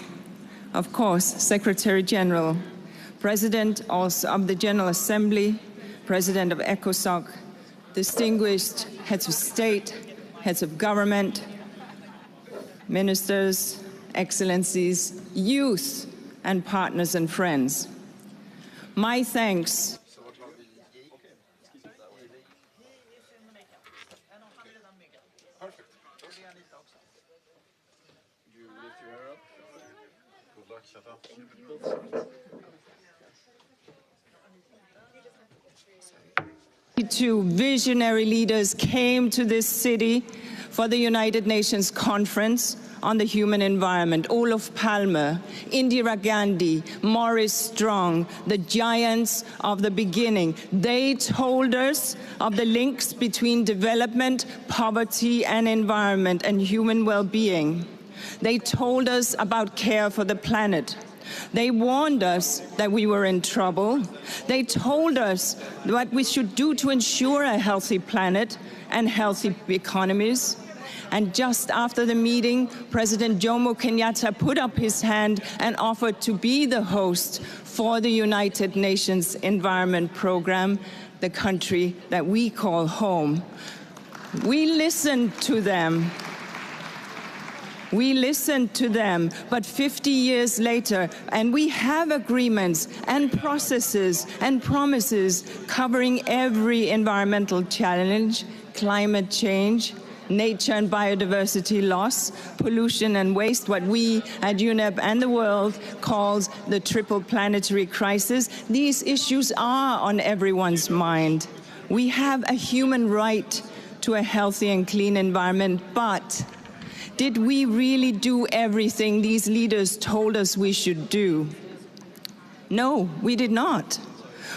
of course, Secretary General, President also of the General Assembly, President of ECOSOC, distinguished heads of state, heads of government, ministers, excellencies, youth, and partners and friends. My thanks to visionary leaders came to this city for the United Nations Conference on the Human Environment. Olof Palme, Indira Gandhi, Morris Strong, the giants of the beginning. They told us of the links between development, poverty, and environment and human well-being. They told us about care for the planet. They warned us that we were in trouble. They told us what we should do to ensure a healthy planet and healthy economies. And just after the meeting, President Jomo Kenyatta put up his hand and offered to be the host for the United Nations Environment Program, the country that we call home. We listened to them. We listened to them, but 50 years later, and we have agreements and processes and promises covering every environmental challenge, climate change, nature and biodiversity loss, pollution and waste, what we at UNEP and the world calls the triple planetary crisis. These issues are on everyone's mind. We have a human right to a healthy and clean environment, but did we really do everything these leaders told us we should do? No, we did not.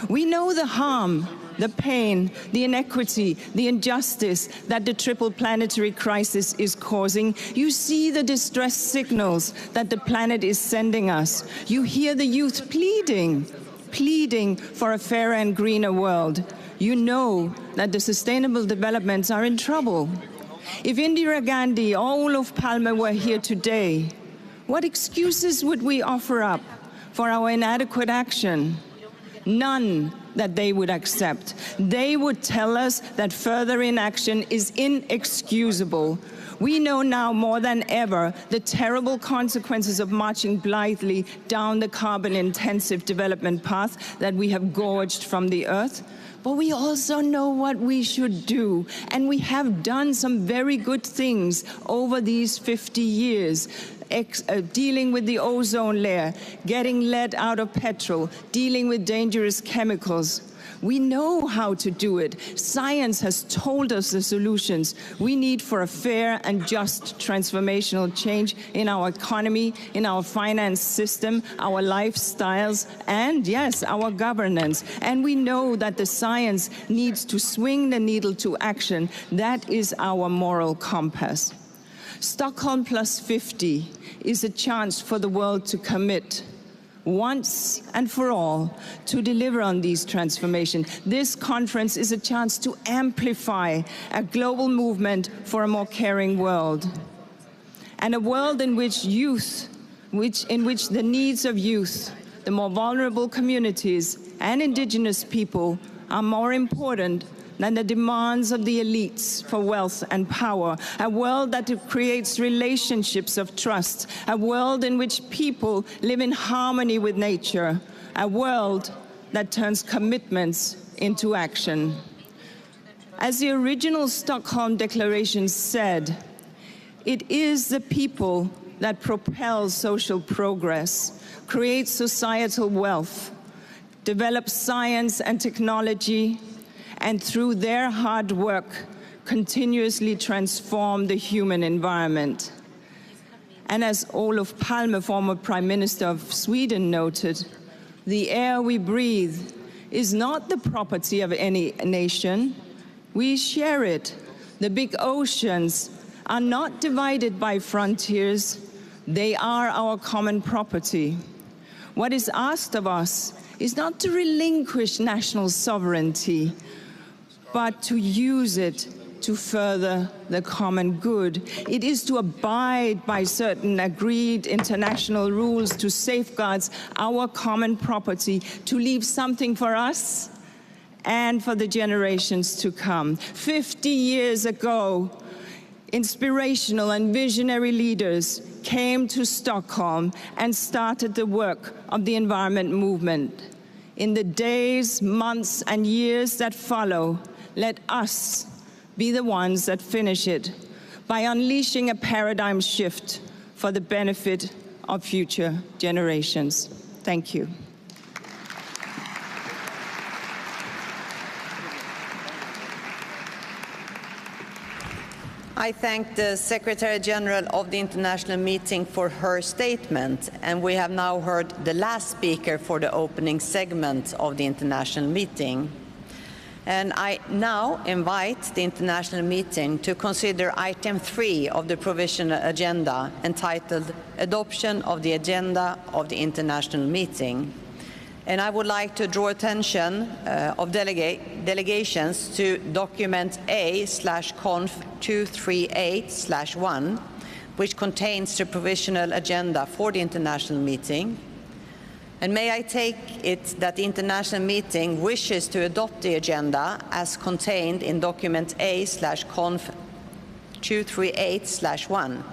We know the harm, the pain, the inequity, the injustice that the triple planetary crisis is causing. You see the distress signals that the planet is sending us. You hear the youth pleading for a fairer and greener world. You know that the sustainable developments are in trouble. If Indira Gandhi or Olof Palme were here today, what excuses would we offer up for our inadequate action? None that they would accept. They would tell us that further inaction is inexcusable. We know now more than ever the terrible consequences of marching blithely down the carbon-intensive development path that we have gorged from the earth. But we also know what we should do, and we have done some very good things over these 50 years. Dealing with the ozone layer, getting lead out of petrol, dealing with dangerous chemicals. We know how to do it. Science has told us the solutions we need for a fair and just transformational change in our economy, in our finance system, our lifestyles, and yes, our governance. And we know that the science needs to swing the needle to action. That is our moral compass. Stockholm+50 is a chance for the world to commit once and for all to deliver on these transformations. This conference is a chance to amplify a global movement for a more caring world, and a world in which the needs of youth, the more vulnerable communities and indigenous people are more important than the demands of the elites for wealth and power, a world that creates relationships of trust, a world in which people live in harmony with nature, a world that turns commitments into action. As the original Stockholm Declaration said, it is the people that propel social progress, create societal wealth, develop science and technology, and through their hard work, continuously transform the human environment. And as Olof Palme, former Prime Minister of Sweden, noted, the air we breathe is not the property of any nation. We share it. The big oceans are not divided by frontiers. They are our common property. What is asked of us is not to relinquish national sovereignty, but to use it to further the common good. It is to abide by certain agreed international rules to safeguard our common property, to leave something for us and for the generations to come. 50 years ago, inspirational and visionary leaders came to Stockholm and started the work of the environment movement. In the days, months, and years that follow, let us be the ones that finish it by unleashing a paradigm shift for the benefit of future generations. Thank you. I thank the Secretary General of the International Meeting for her statement, and we have now heard the last speaker for the opening segment of the International Meeting. And I now invite the International Meeting to consider item 3 of the provisional agenda, entitled Adoption of the Agenda of the International Meeting. And I would like to draw attention of delegations to document A/conf 238/1, which contains the provisional agenda for the International Meeting. And may I take it that the International Meeting wishes to adopt the agenda as contained in document A/conf 238/1.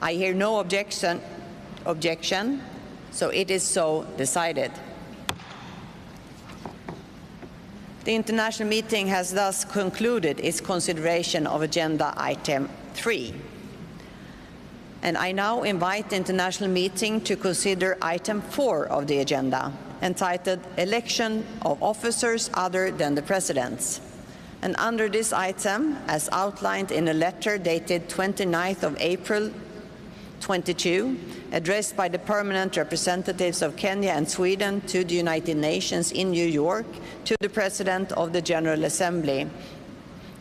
I hear no objection, so it is so decided. The International Meeting has thus concluded its consideration of agenda item 3. And I now invite the International Meeting to consider item 4 of the agenda, entitled Election of Officers Other than the Presidents. And under this item, as outlined in a letter dated 29th of April 22, addressed by the permanent representatives of Kenya and Sweden to the United Nations in New York, to the President of the General Assembly.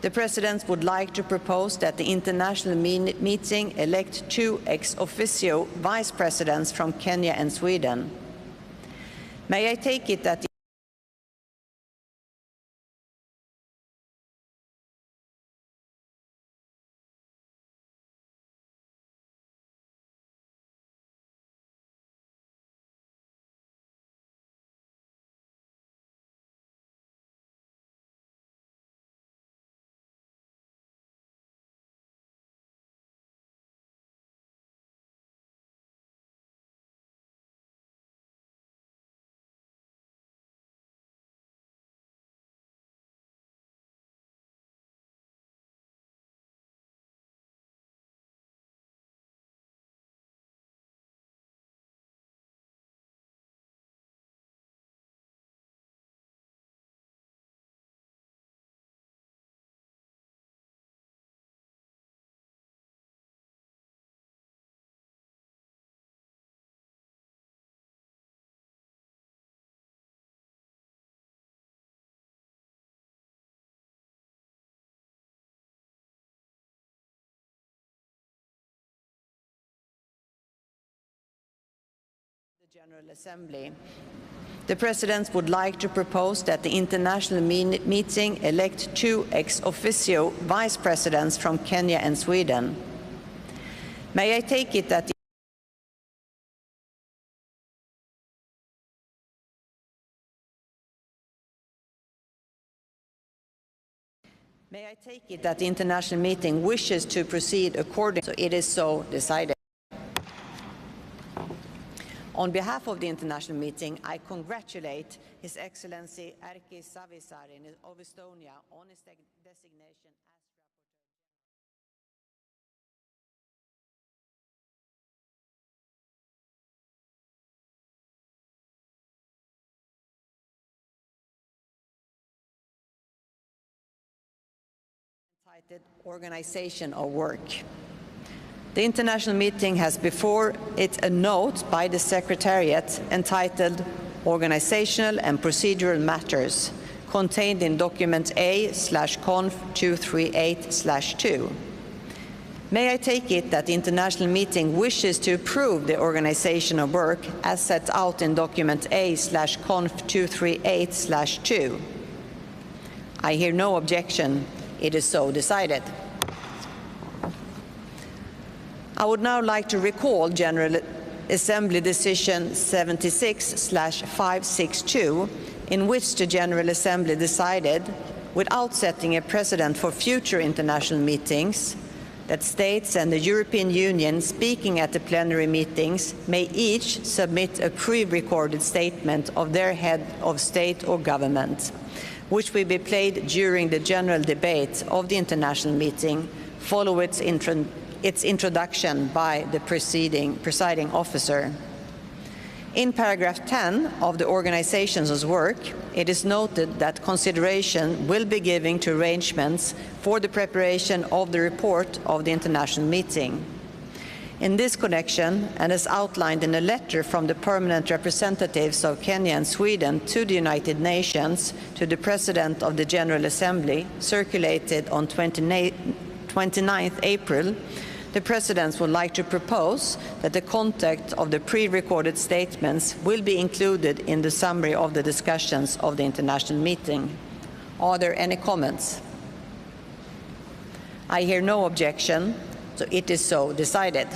The President would like to propose that the International Meeting elect 2 ex officio Vice Presidents from Kenya and Sweden. May I take it that the General Assembly. The President would like to propose that the International Meeting elect 2 ex officio Vice Presidents from Kenya and Sweden. May I take it that the May I take it that the international meeting wishes to proceed according, so it is so decided. On behalf of the international meeting, I congratulate His Excellency Erkki Savisaari of Estonia on his designation as Untitled Organization of Work. The international meeting has before it a note by the Secretariat entitled Organizational and Procedural Matters, contained in document A/conf 238/2. May I take it that the international meeting wishes to approve the organization of work as set out in document A/conf 238/2? I hear no objection. It is so decided. I would now like to recall General Assembly Decision 76/562, in which the General Assembly decided, without setting a precedent for future international meetings, that states and the European Union speaking at the plenary meetings may each submit a pre-recorded statement of their head of state or government, which will be played during the general debate of the international meeting, follow its introduction by the presiding officer. In paragraph 10 of the organization's work, it is noted that consideration will be given to arrangements for the preparation of the report of the international meeting. In this connection, and as outlined in a letter from the permanent representatives of Kenya and Sweden to the United Nations to the President of the General Assembly, circulated on 29th April, the Presidents would like to propose that the content of the pre-recorded statements will be included in the summary of the discussions of the international meeting. Are there any comments? I hear no objection, so it is so decided.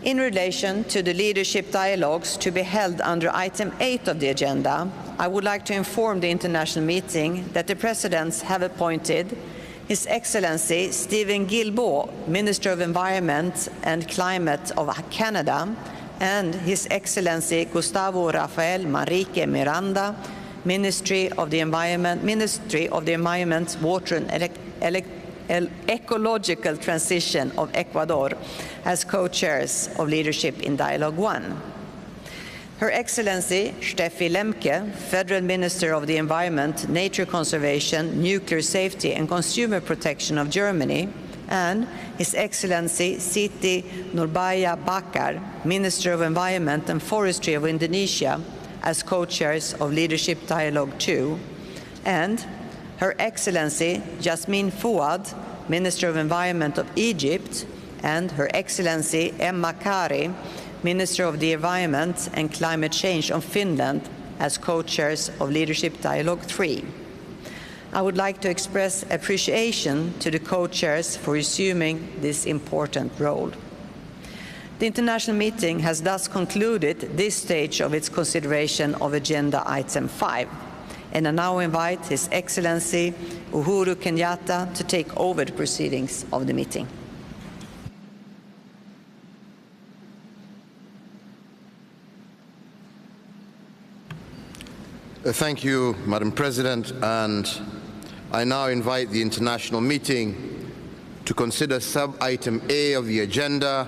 In relation to the leadership dialogues to be held under item 8 of the agenda, I would like to inform the international meeting that the Presidents have appointed His Excellency Stephen Guilbeault, Minister of Environment and Climate of Canada, and His Excellency Gustavo Rafael Manrique Miranda, Ministry of the Environment, Water and Ecological Transition of Ecuador, as co-chairs of Leadership in Dialogue 1. Her Excellency Steffi Lemke, Federal Minister of the Environment, Nature Conservation, Nuclear Safety and Consumer Protection of Germany, and His Excellency Siti Nurbaya Bakar, Minister of Environment and Forestry of Indonesia, as co-chairs of Leadership Dialogue 2, and Her Excellency Jasmine Fouad, Minister of Environment of Egypt, and Her Excellency Emma Kari, Minister of the Environment and Climate Change of Finland, as co-chairs of Leadership Dialogue 3. I would like to express appreciation to the co-chairs for assuming this important role. The international meeting has thus concluded this stage of its consideration of Agenda Item 5, and I now invite His Excellency Uhuru Kenyatta to take over the proceedings of the meeting. Thank you, Madam President, and I now invite the international meeting to consider sub-item A of the agenda,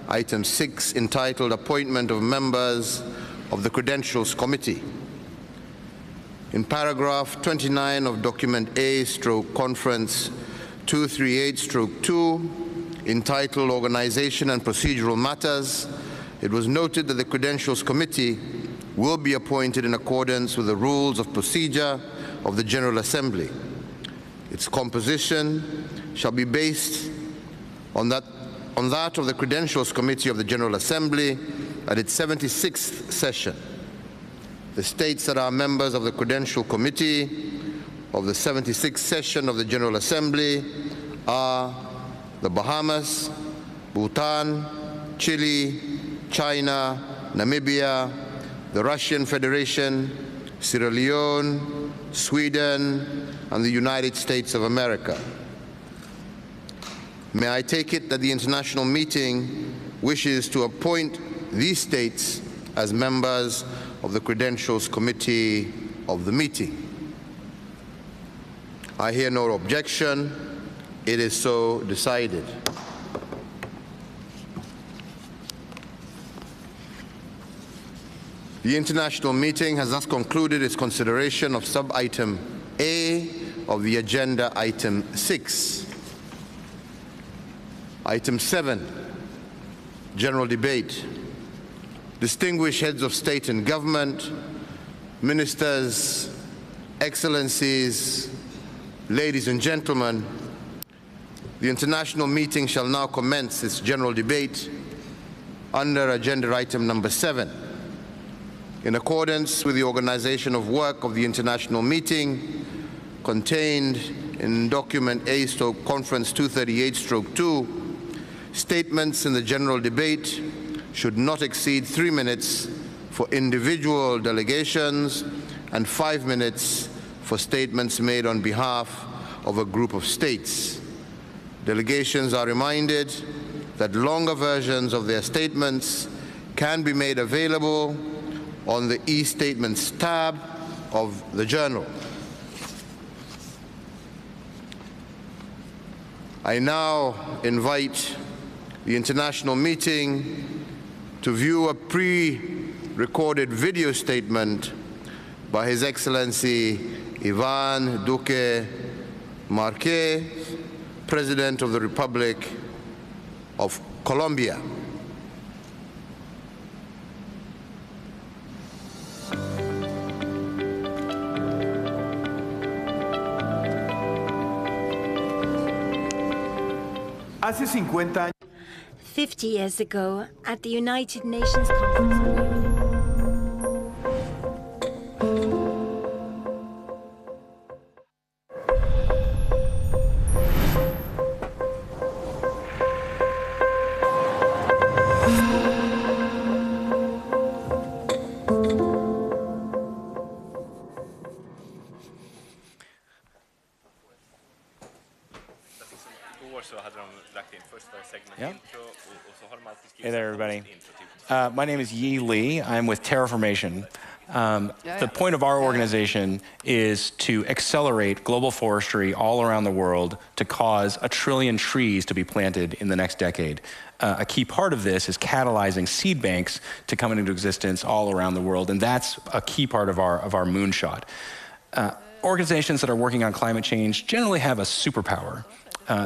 item 6, entitled Appointment of Members of the Credentials Committee. In paragraph 29 of document A/conference 238/2, entitled Organization and Procedural Matters, it was noted that the Credentials Committee will be appointed in accordance with the rules of procedure of the General Assembly. Its composition shall be based on that of the Credentials Committee of the General Assembly at its 76th session. The states that are members of the Credential Committee of the 76th session of the General Assembly are the Bahamas, Bhutan, Chile, China, Namibia, the Russian Federation, Sierra Leone, Sweden, and the United States of America. May I take it that the international meeting wishes to appoint these states as members of the Credentials Committee of the meeting? I hear no objection. It is so decided. The international meeting has thus concluded its consideration of sub-item A of the agenda, item 6. Item 7, general debate. Distinguished heads of state and government, ministers, excellencies, ladies and gentlemen, the international meeting shall now commence its general debate under agenda item number 7. In accordance with the organization of work of the international meeting contained in document A/Conference 238/2, statements in the general debate should not exceed 3 minutes for individual delegations and 5 minutes for statements made on behalf of a group of states. Delegations are reminded that longer versions of their statements can be made available on the e-statements tab of the journal. I now invite the international meeting to view a pre-recorded video statement by His Excellency Ivan Duque Marquez, President of the Republic of Colombia. Hace 50 años. 50 years ago, at the United Nations Conference on Human. Hey there, everybody. My name is Yi Lee. I'm with Terraformation. The point of our organization is to accelerate global forestry all around the world to cause 1 trillion trees to be planted in the next decade. A key part of this is catalyzing seed banks to come into existence all around the world, and that's a key part of our moonshot. Organizations that are working on climate change generally have a superpower.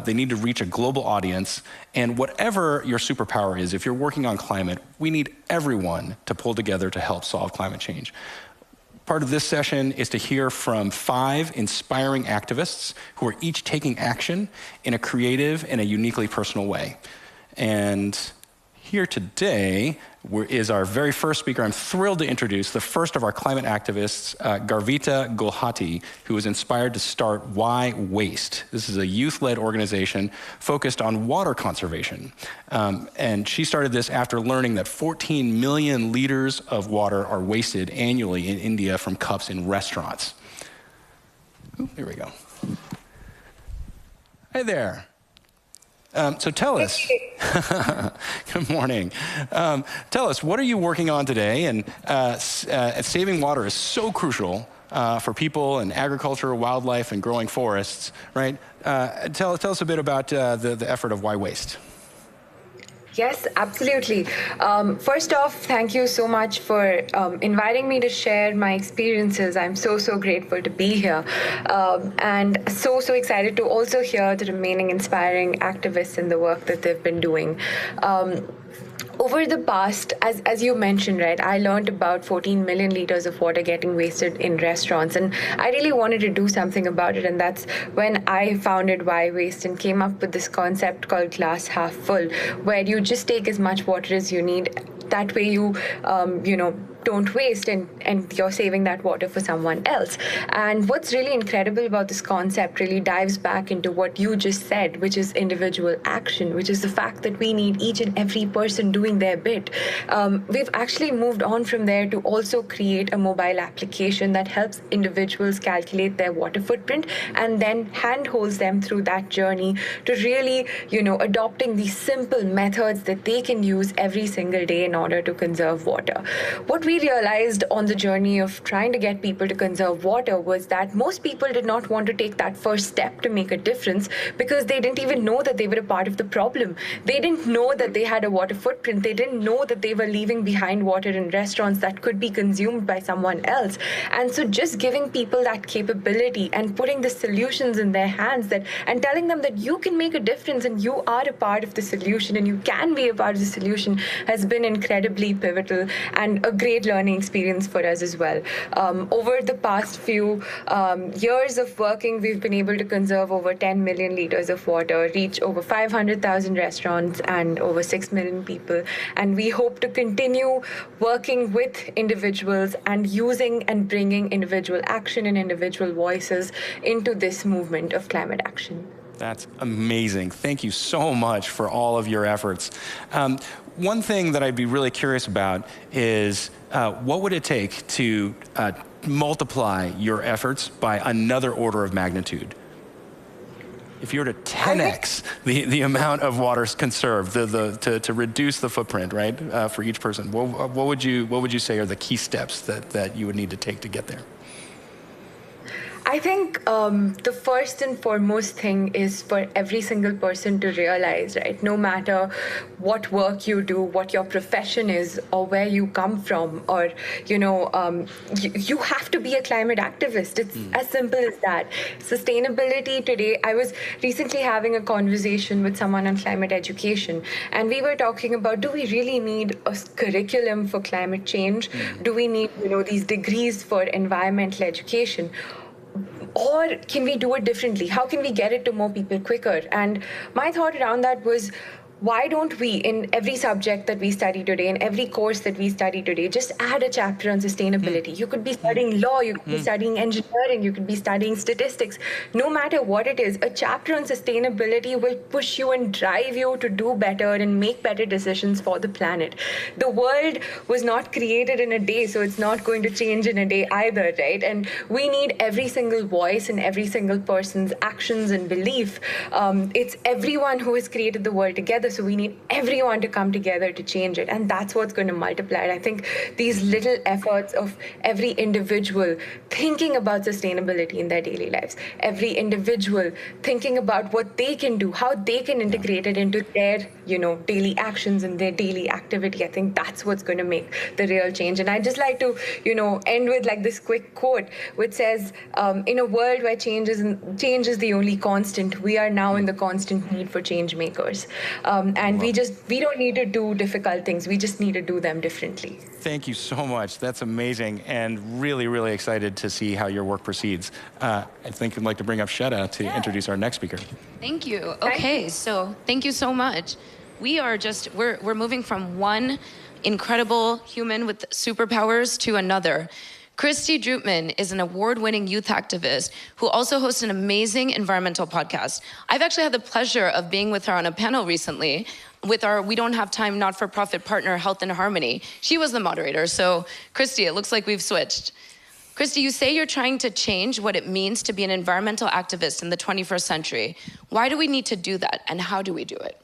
They need to reach a global audience, and whatever your superpower is, if you're working on climate, we need everyone to pull together to help solve climate change. Part of this session is to hear from 5 inspiring activists who are each taking action in a creative and a uniquely personal way. And here today is our very first speaker. I'm thrilled to introduce the first of our climate activists, Garvita Gulhati, who was inspired to start Why Waste. This is a youth-led organization focused on water conservation. And she started this after learning that 14 million liters of water are wasted annually in India from cups in restaurants. Ooh, here we go. Hey there. So tell us, good morning. Tell us, what are you working on today? And saving water is so crucial for people and agriculture, wildlife, and growing forests, right? Tell us a bit about the effort of Why Waste? Yes, absolutely. First off, thank you so much for inviting me to share my experiences. I'm so grateful to be here. And so excited to also hear the remaining inspiring activists in the work that they've been doing. Over the past, as you mentioned, right, I learned about 14 million liters of water getting wasted in restaurants, and I really wanted to do something about it, and that's when I founded Why Waste and came up with this concept called glass half full, where you just take as much water as you need. That way you, don't waste, and you're saving that water for someone else. And what's really incredible about this concept really dives back into what you just said, which is individual action, which is the fact that we need each and every person doing their bit. We've actually moved on from there to also create a mobile application that helps individuals calculate their water footprint and then handholds them through that journey to really, adopting these simple methods that they can use every single day in order to conserve water. What we realized on the journey of trying to get people to conserve water was that most people did not want to take that first step to make a difference because they didn't even know that they were a part of the problem. They didn't know that they had a water footprint. They didn't know that they were leaving behind water in restaurants that could be consumed by someone else. And so just giving people that capability and putting the solutions in their hands and telling them that you can make a difference and you are a part of the solution and you can be a part of the solution has been incredibly pivotal and a great learning experience for us as well. Over the past few years of working, we've been able to conserve over 10 million liters of water, reach over 500,000 restaurants and over 6 million people. And we hope to continue working with individuals and using and bringing individual action and individual voices into this movement of climate action. That's amazing. Thank you so much for all of your efforts. One thing that I'd be really curious about is what would it take to multiply your efforts by another order of magnitude? If you were to 10x the amount of water conserved, to reduce the footprint, right, for each person, what would you say are the key steps that you would need to take to get there? I think the first and foremost thing is for every single person to realize, right, no matter what work you do, what your profession is, or where you come from, or, you have to be a climate activist. It's as simple as that. Sustainability today, I was recently having a conversation with someone on climate education, and we were talking about, do we really need a curriculum for climate change? Do we need, these degrees for environmental education? Or can we do it differently? How can we get it to more people quicker? And my thought around that was, why don't we, in every subject that we study today, in every course that we study today, just add a chapter on sustainability? You could be studying law, you could be studying engineering, you could be studying statistics. No matter what it is, a chapter on sustainability will push you and drive you to do better and make better decisions for the planet. The world was not created in a day, so it's not going to change in a day either, right? And we need every single voice and every single person's actions and belief. It's everyone who has created the world together. So we need everyone to come together to change it. And that's what's going to multiply it. I think these little efforts of every individual thinking about sustainability in their daily lives, every individual thinking about what they can do, how they can integrate it into their, daily actions and their daily activity. I think that's what's going to make the real change. And I'd just like to, end with like this quick quote, which says, in a world where change is the only constant, we are now in the constant need for change makers. And we don't need to do difficult things. We just need to do them differently. Thank you so much. That's amazing, and really, really excited to see how your work proceeds. I think I'd like to bring up Sweta to introduce our next speaker. Thank you. Okay, so thank you so much. We are we're moving from one incredible human with superpowers to another. Kristy Drutman is an award-winning youth activist who also hosts an amazing environmental podcast. I've actually had the pleasure of being with her on a panel recently with our We Don't Have Time not-for-profit partner, Health and Harmony. She was the moderator, so Kristy, it looks like we've switched. Kristy, you say you're trying to change what it means to be an environmental activist in the 21st century. Why do we need to do that, and how do we do it?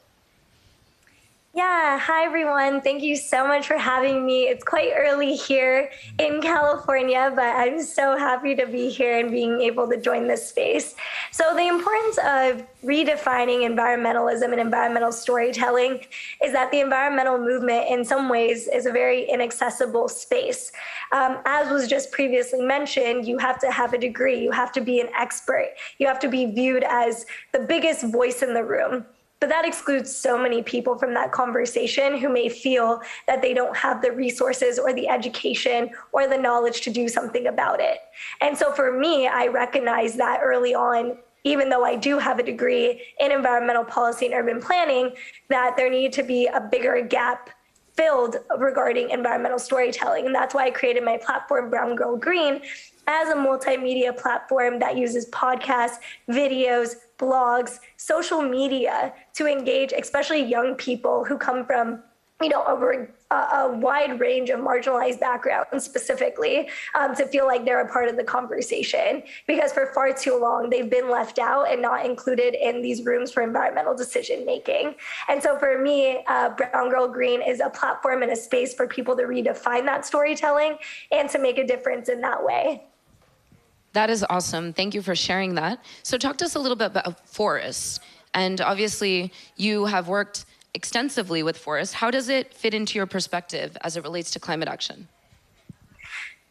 Yeah, hi everyone. Thank you so much for having me. It's quite early here in California, but I'm so happy to be here and being able to join this space. So the importance of redefining environmentalism and environmental storytelling is that the environmental movement in some ways is a very inaccessible space. As was just previously mentioned, you have to have a degree, you have to be an expert, you have to be viewed as the biggest voice in the room. But that excludes so many people from that conversation who may feel that they don't have the resources or the education or the knowledge to do something about it. And so for me, I recognize that early on, even though I do have a degree in environmental policy and urban planning, that there needed to be a bigger gap filled regarding environmental storytelling. And that's why I created my platform, Brown Girl Green, as a multimedia platform that uses podcasts, videos, blogs, social media to engage, especially young people who come from, you know, a wide range of marginalized backgrounds specifically, to feel like they're a part of the conversation, because for far too long they've been left out and not included in these rooms for environmental decision making. And so for me, Brown Girl Green is a platform and a space for people to redefine that storytelling and to make a difference in that way. That is awesome. Thank you for sharing that. So talk to us a little bit about forests. And obviously you have worked extensively with forests. How does it fit into your perspective as it relates to climate action?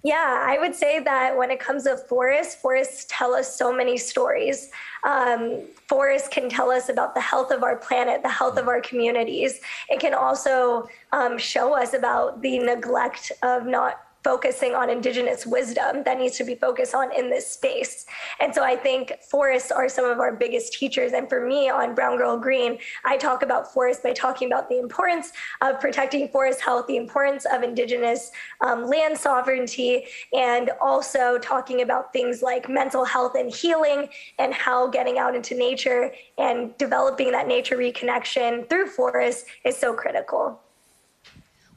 Yeah, I would say that when it comes to forests tell us so many stories. Forests can tell us about the health of our planet, the health of our communities. It can also show us about the neglect of not focusing on indigenous wisdom that needs to be focused on in this space. And so I think forests are some of our biggest teachers. And for me on Brown Girl Green, I talk about forests by talking about the importance of protecting forest health, the importance of indigenous land sovereignty, and also talking about things like mental health and healing, and how getting out into nature and developing that nature reconnection through forests is so critical.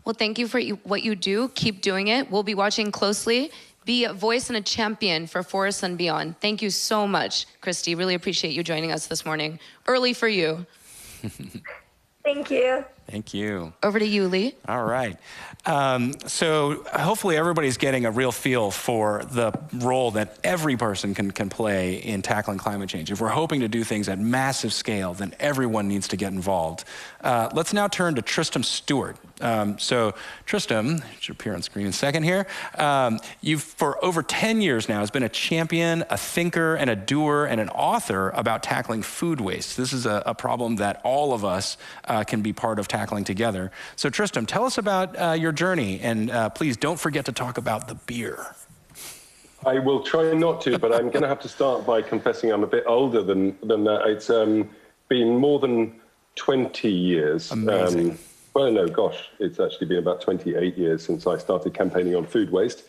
Well, thank you for what you do. Keep doing it. We'll be watching closely. Be a voice and a champion for forests and beyond. Thank you so much, Kristy. Really appreciate you joining us this morning. Early for you. Thank you. Thank you. Over to you, Lee. All right. So hopefully everybody's getting a real feel for the role that every person can play in tackling climate change. If we're hoping to do things at massive scale, then everyone needs to get involved. Let's now turn to Tristram Stuart. So Tristram, should appear on screen in a second here. You've, for over 10 years now, has been a champion, a thinker, and a doer, and an author about tackling food waste. This is a problem that all of us can be part of tackling together. So Tristram, tell us about your journey, and please don't forget to talk about the beer. I will try not to, but I'm going to have to start by confessing I'm a bit older than that. It's been more than 20 years. Amazing. Well, no, gosh, it's actually been about 28 years since I started campaigning on food waste,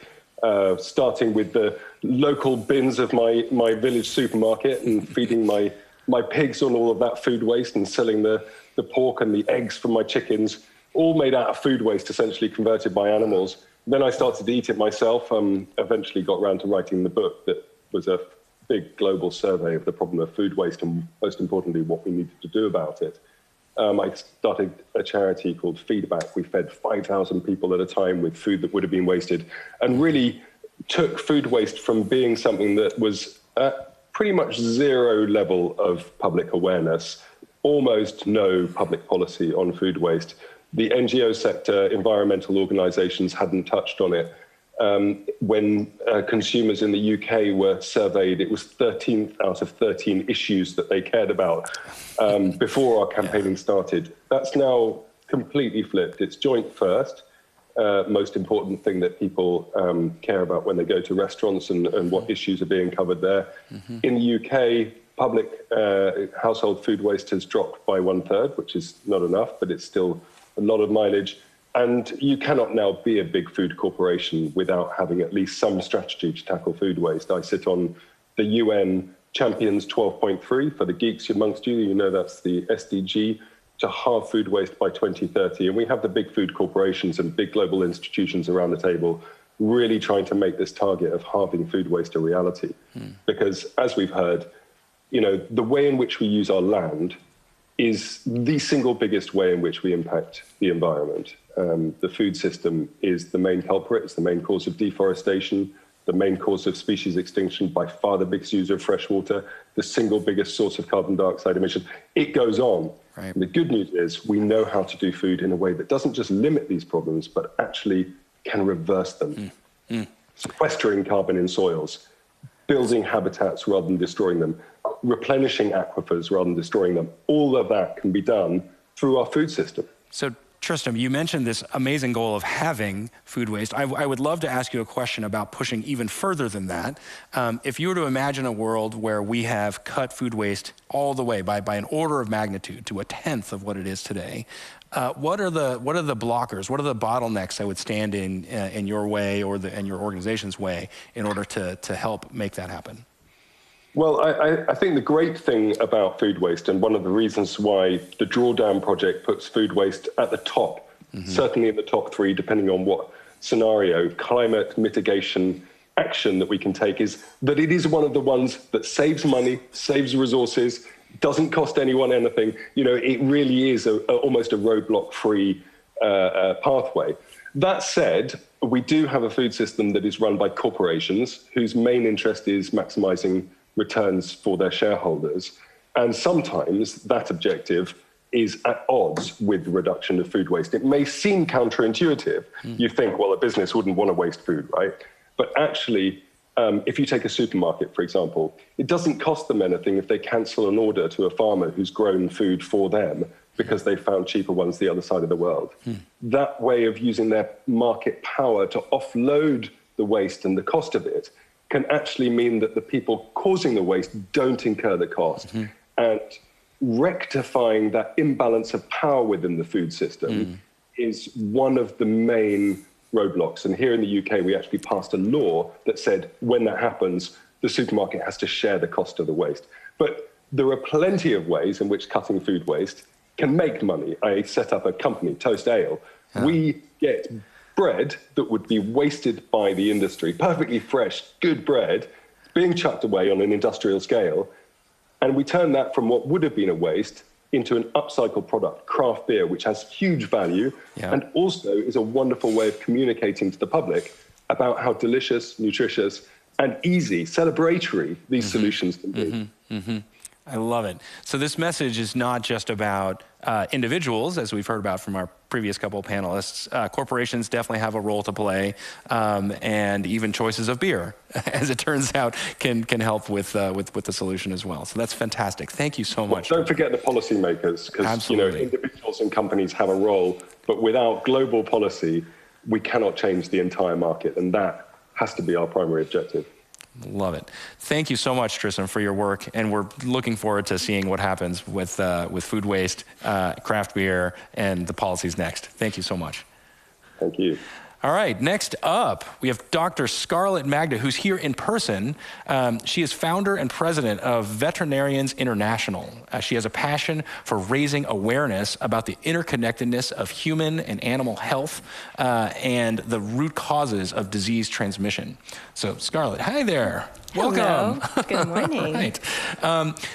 starting with the local bins of my village supermarket and feeding my pigs on all of that food waste and selling the pork and the eggs from my chickens, all made out of food waste, essentially converted by animals. Then I started to eat it myself, eventually got around to writing the book that was a big global survey of the problem of food waste and, most importantly, what we needed to do about it. I started a charity called Feedback. We fed 5,000 people at a time with food that would have been wasted, and really took food waste from being something that was at pretty much zero level of public awareness, almost no public policy on food waste. The NGO sector, environmental organisations hadn't touched on it. When consumers in the UK were surveyed, it was 13th out of 13 issues that they cared about before our campaigning started. That's now completely flipped. It's joint first, most important thing that people care about when they go to restaurants and what issues are being covered there. Mm-hmm. In the UK, public household food waste has dropped by 1/3, which is not enough, but it's still a lot of mileage. And you cannot now be a big food corporation without having at least some strategy to tackle food waste. I sit on the UN Champions 12.3. For the geeks amongst you, you know that's the SDG to halve food waste by 2030. And we have the big food corporations and big global institutions around the table really trying to make this target of halving food waste a reality. Because as we've heard, you know, the way in which we use our land is the single biggest way in which we impact the environment. The food system is the main culprit. It's the main cause of deforestation, the main cause of species extinction, by far the biggest user of fresh water, the single biggest source of carbon dioxide emission. It goes on. Right. The good news is we know how to do food in a way that doesn't just limit these problems, but actually can reverse them. Sequestering carbon in soils, building habitats rather than destroying them, replenishing aquifers rather than destroying them. All of that can be done through our food system. So Tristram, you mentioned this amazing goal of having food waste. I would love to ask you a question about pushing even further than that. If you were to imagine a world where we have cut food waste all the way by an order of magnitude to 1/10 of what it is today, what are the blockers? What are the bottlenecks that would stand in your way or in your organization's way in order to help make that happen? Well, I think the great thing about food waste, and one of the reasons why the Drawdown Project puts food waste at the top, certainly in the top 3, depending on what scenario, climate mitigation action that we can take, is that it is one of the ones that saves money, saves resources, doesn't cost anyone anything. You know, it really is almost a roadblock-free pathway. That said, we do have a food system that is run by corporations whose main interest is maximizing returns for their shareholders. And sometimes that objective is at odds with the reduction of food waste. It may seem counterintuitive. You think, well, a business wouldn't want to waste food, right? But actually, if you take a supermarket, for example, it doesn't cost them anything if they cancel an order to a farmer who's grown food for them because they found cheaper ones the other side of the world. That way of using their market power to offload the waste and the cost of it can actually mean that the people causing the waste don't incur the cost. And rectifying that imbalance of power within the food system is one of the main roadblocks. And here in the UK, we actually passed a law that said when that happens, the supermarket has to share the cost of the waste. But there are plenty of ways in which cutting food waste can make money. I set up a company, Toast Ale. We get bread that would be wasted by the industry, perfectly fresh, good bread, being chucked away on an industrial scale. And we turn that from what would have been a waste into an upcycled product, craft beer, which has huge value and also is a wonderful way of communicating to the public about how delicious, nutritious, and easy, celebratory these solutions can be. I love it. So this message is not just about individuals, as we've heard about from our previous couple of panelists. Corporations definitely have a role to play, and even choices of beer, as it turns out, can help with the solution as well. So that's fantastic. Thank you so much. Don't forget the policymakers, because individuals and companies have a role, but without global policy, we cannot change the entire market, and that has to be our primary objective. Love it. Thank you so much, Tristram, for your work, and we're looking forward to seeing what happens with food waste, craft beer, and the policies next. Thank you so much. Thank you. All right, next up, we have Dr. Scarlett Magda, who's here in person. She is founder and president of Veterinarians International. She has a passion for raising awareness about the interconnectedness of human and animal health and the root causes of disease transmission. So, Scarlett, hi there. Welcome. Hello. Good morning. Right.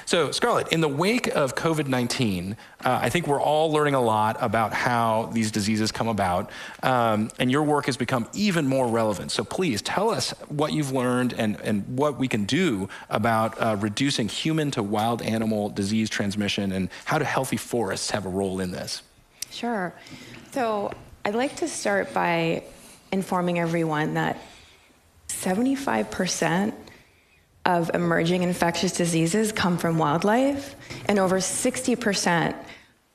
So, Scarlett, in the wake of COVID-19, I think we're all learning a lot about how these diseases come about, and your work has become even more relevant. So please tell us what you've learned and what we can do about reducing human to wild animal disease transmission, and how do healthy forests have a role in this? Sure. So I'd like to start by informing everyone that 75% of emerging infectious diseases come from wildlife, and over 60%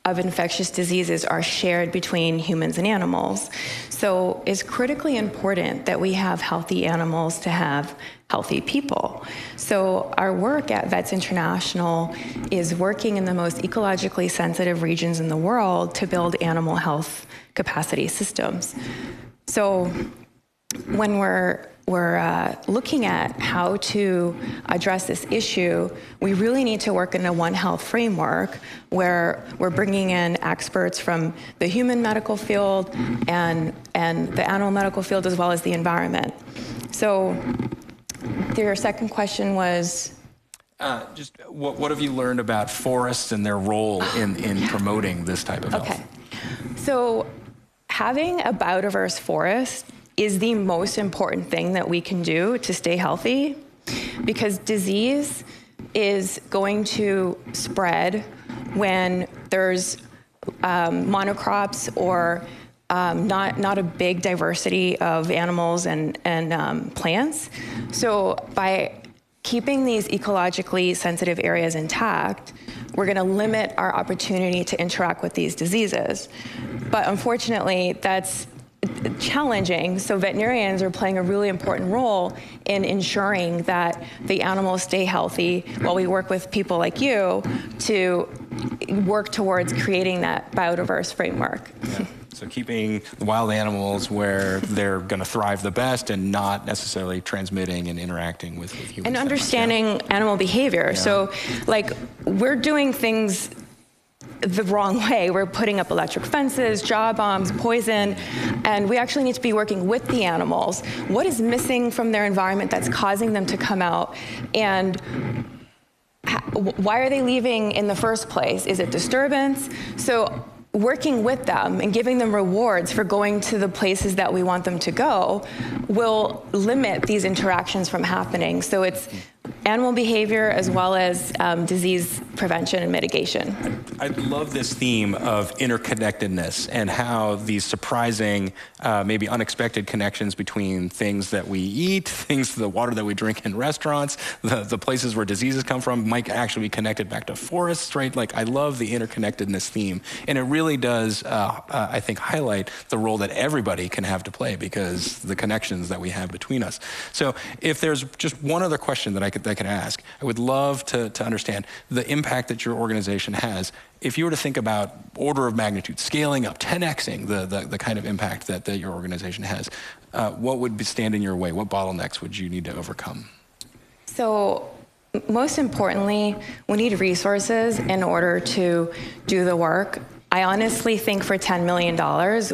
of infectious diseases are shared between humans and animals. So it's critically important that we have healthy animals to have healthy people. So our work at Vets International is working in the most ecologically sensitive regions in the world to build animal health capacity systems. So when we're looking at how to address this issue, we really need to work in a One Health framework where we're bringing in experts from the human medical field and the animal medical field, as well as the environment. So your second question was? Just what have you learned about forests and their role in promoting this type of health? Okay. So having a biodiverse forest is the most important thing that we can do to stay healthy, because disease is going to spread when there's monocrops or not a big diversity of animals and plants. So by keeping these ecologically sensitive areas intact, we're going to limit our opportunity to interact with these diseases. But unfortunately, that's challenging. So veterinarians are playing a really important role in ensuring that the animals stay healthy while we work with people like you to work towards creating that biodiverse framework. Yeah. So keeping the wild animals where they're going to thrive the best and not necessarily transmitting and interacting with humans. And understanding animal behavior. Yeah. So like we're doing things the wrong way. We're putting up electric fences, jaw bombs, poison, and we actually need to be working with the animals. What is missing from their environment that's causing them to come out? And why are they leaving in the first place? Is it disturbance? So working with them and giving them rewards for going to the places that we want them to go will limit these interactions from happening. So it's animal behavior as well as disease prevention and mitigation. I love this theme of interconnectedness and how these surprising, maybe unexpected connections between things that we eat, the water that we drink in restaurants, the places where diseases come from might actually be connected back to forests, right? Like I love the interconnectedness theme. And it really does, I think, highlight the role that everybody can have to play because the connections that we have between us. So if there's just one other question that I could ask, I would love to understand the impact that your organization has. If you were to think about order of magnitude, scaling up, 10xing the kind of impact that your organization has, what would stand in your way? What bottlenecks would you need to overcome? So most importantly, we need resources in order to do the work. I honestly think for $10 million,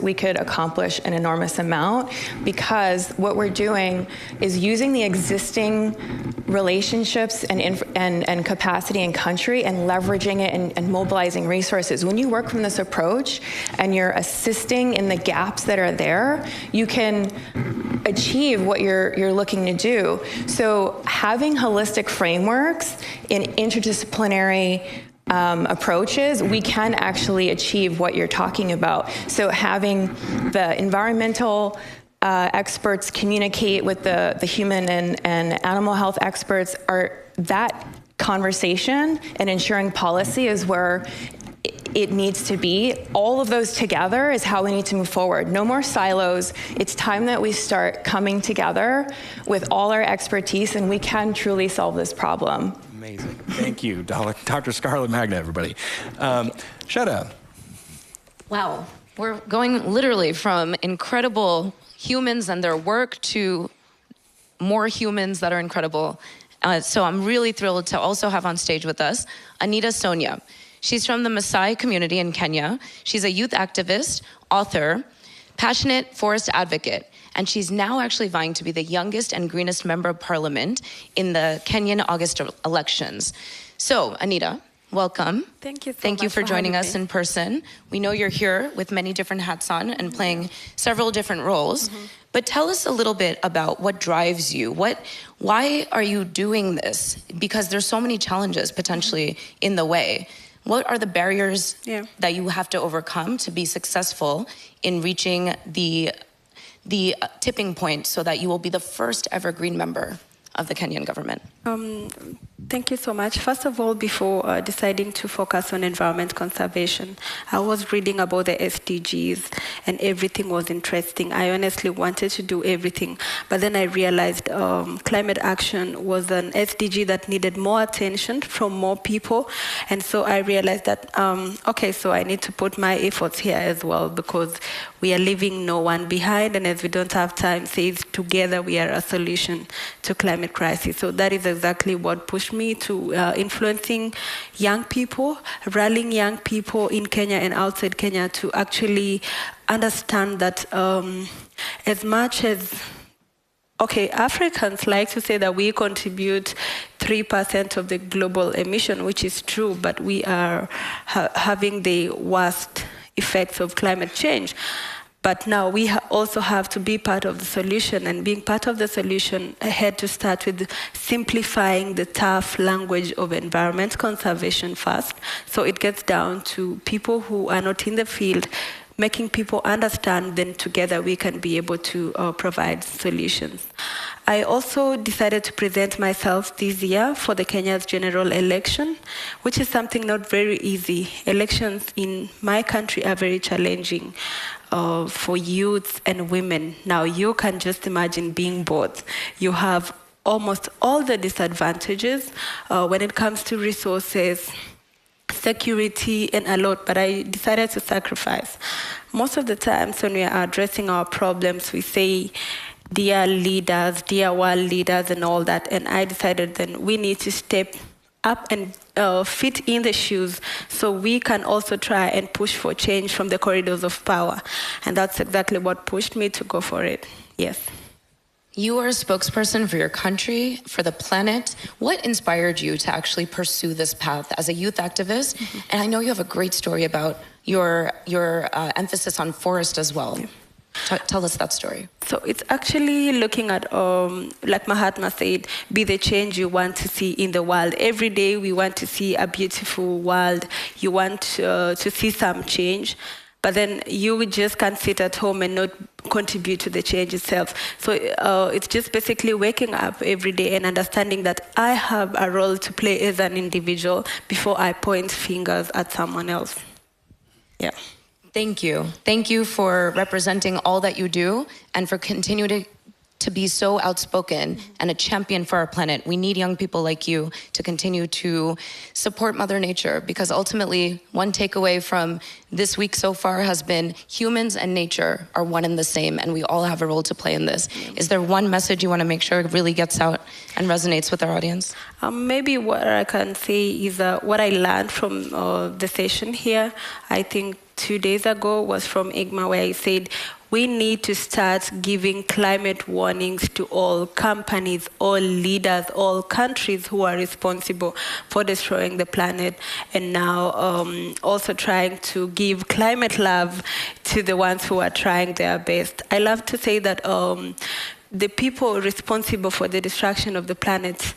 we could accomplish an enormous amount because what we're doing is using the existing relationships and capacity in country and leveraging it and mobilizing resources. When you work from this approach and you're assisting in the gaps that are there, you can achieve what you're looking to do. So having holistic frameworks in interdisciplinary approaches, we can actually achieve what you're talking about. So having the environmental experts communicate with the human and animal health experts, that conversation and ensuring policy is where it needs to be. All of those together is how we need to move forward. No more silos. It's time that we start coming together with all our expertise and we can truly solve this problem. Amazing. Thank you, Dr. Scarlett, Magda, everybody. Sweta. Wow. We're going literally from incredible humans and their work to more humans that are incredible. So I'm really thrilled to also have on stage with us Anita Sonia. She's from the Maasai community in Kenya. She's a youth activist, author, passionate forest advocate. And she's now actually vying to be the youngest and greenest member of parliament in the Kenyan August elections. So, Anita, welcome. Thank you so much. Thank you for joining us in person. We know you're here with many different hats on and playing several different roles. But tell us a little bit about what drives you. Why are you doing this? Because there's so many challenges potentially in the way. What are the barriers that you have to overcome to be successful in reaching the tipping point so that you will be the first ever green member of the Kenyan government? Thank you so much. First of all, before deciding to focus on environment conservation, I was reading about the SDGs and everything was interesting. I honestly wanted to do everything, but then I realized climate action was an SDG that needed more attention from more people. And so I realized that, okay, so I need to put my efforts here as well because we are leaving no one behind, and as we don't have time, says together we are a solution to climate crisis. So that is exactly what pushed me to influencing young people, rallying young people in Kenya and outside Kenya to actually understand that as much as, okay, Africans like to say that we contribute 3% of the global emission, which is true, but we are having the worst effects of climate change. But now we also have to be part of the solution, and being part of the solution, I had to start with simplifying the tough language of environment conservation first. So it gets down to people who are not in the field, making people understand, then together we can be able to provide solutions. I also decided to present myself this year for the Kenya's general election, which is something not very easy. Elections in my country are very challenging for youths and women. Now, you can just imagine being both. You have almost all the disadvantages when it comes to resources, security, and a lot, but I decided to sacrifice. Most of the times when we are addressing our problems, we say, dear leaders, dear world leaders, and all that, and I decided then we need to step up and fit in the shoes so we can also try and push for change from the corridors of power. And that's exactly what pushed me to go for it. Yes. You are a spokesperson for your country, for the planet. What inspired you to actually pursue this path as a youth activist? Mm-hmm. And I know you have a great story about your emphasis on forest as well. Yeah. Tell us that story. So it's actually looking at, like Mahatma said, be the change you want to see in the world. Every day we want to see a beautiful world. You want to see some change. But then you just can't sit at home and not contribute to the change itself. So it's just basically waking up every day and understanding that I have a role to play as an individual before I point fingers at someone else. Yeah. Thank you. Thank you for representing all that you do and for continuing to be so outspoken and a champion for our planet. We need young people like you to continue to support Mother Nature, because ultimately one takeaway from this week so far has been humans and nature are one and the same, and we all have a role to play in this. Is there one message you want to make sure really gets out and resonates with our audience? Maybe what I can say is what I learned from the session here, I think 2 days ago, was from Ingmar, where he said, we need to start giving climate warnings to all companies, all leaders, all countries who are responsible for destroying the planet, and now also trying to give climate love to the ones who are trying their best. I love to say that the people responsible for the destruction of the planet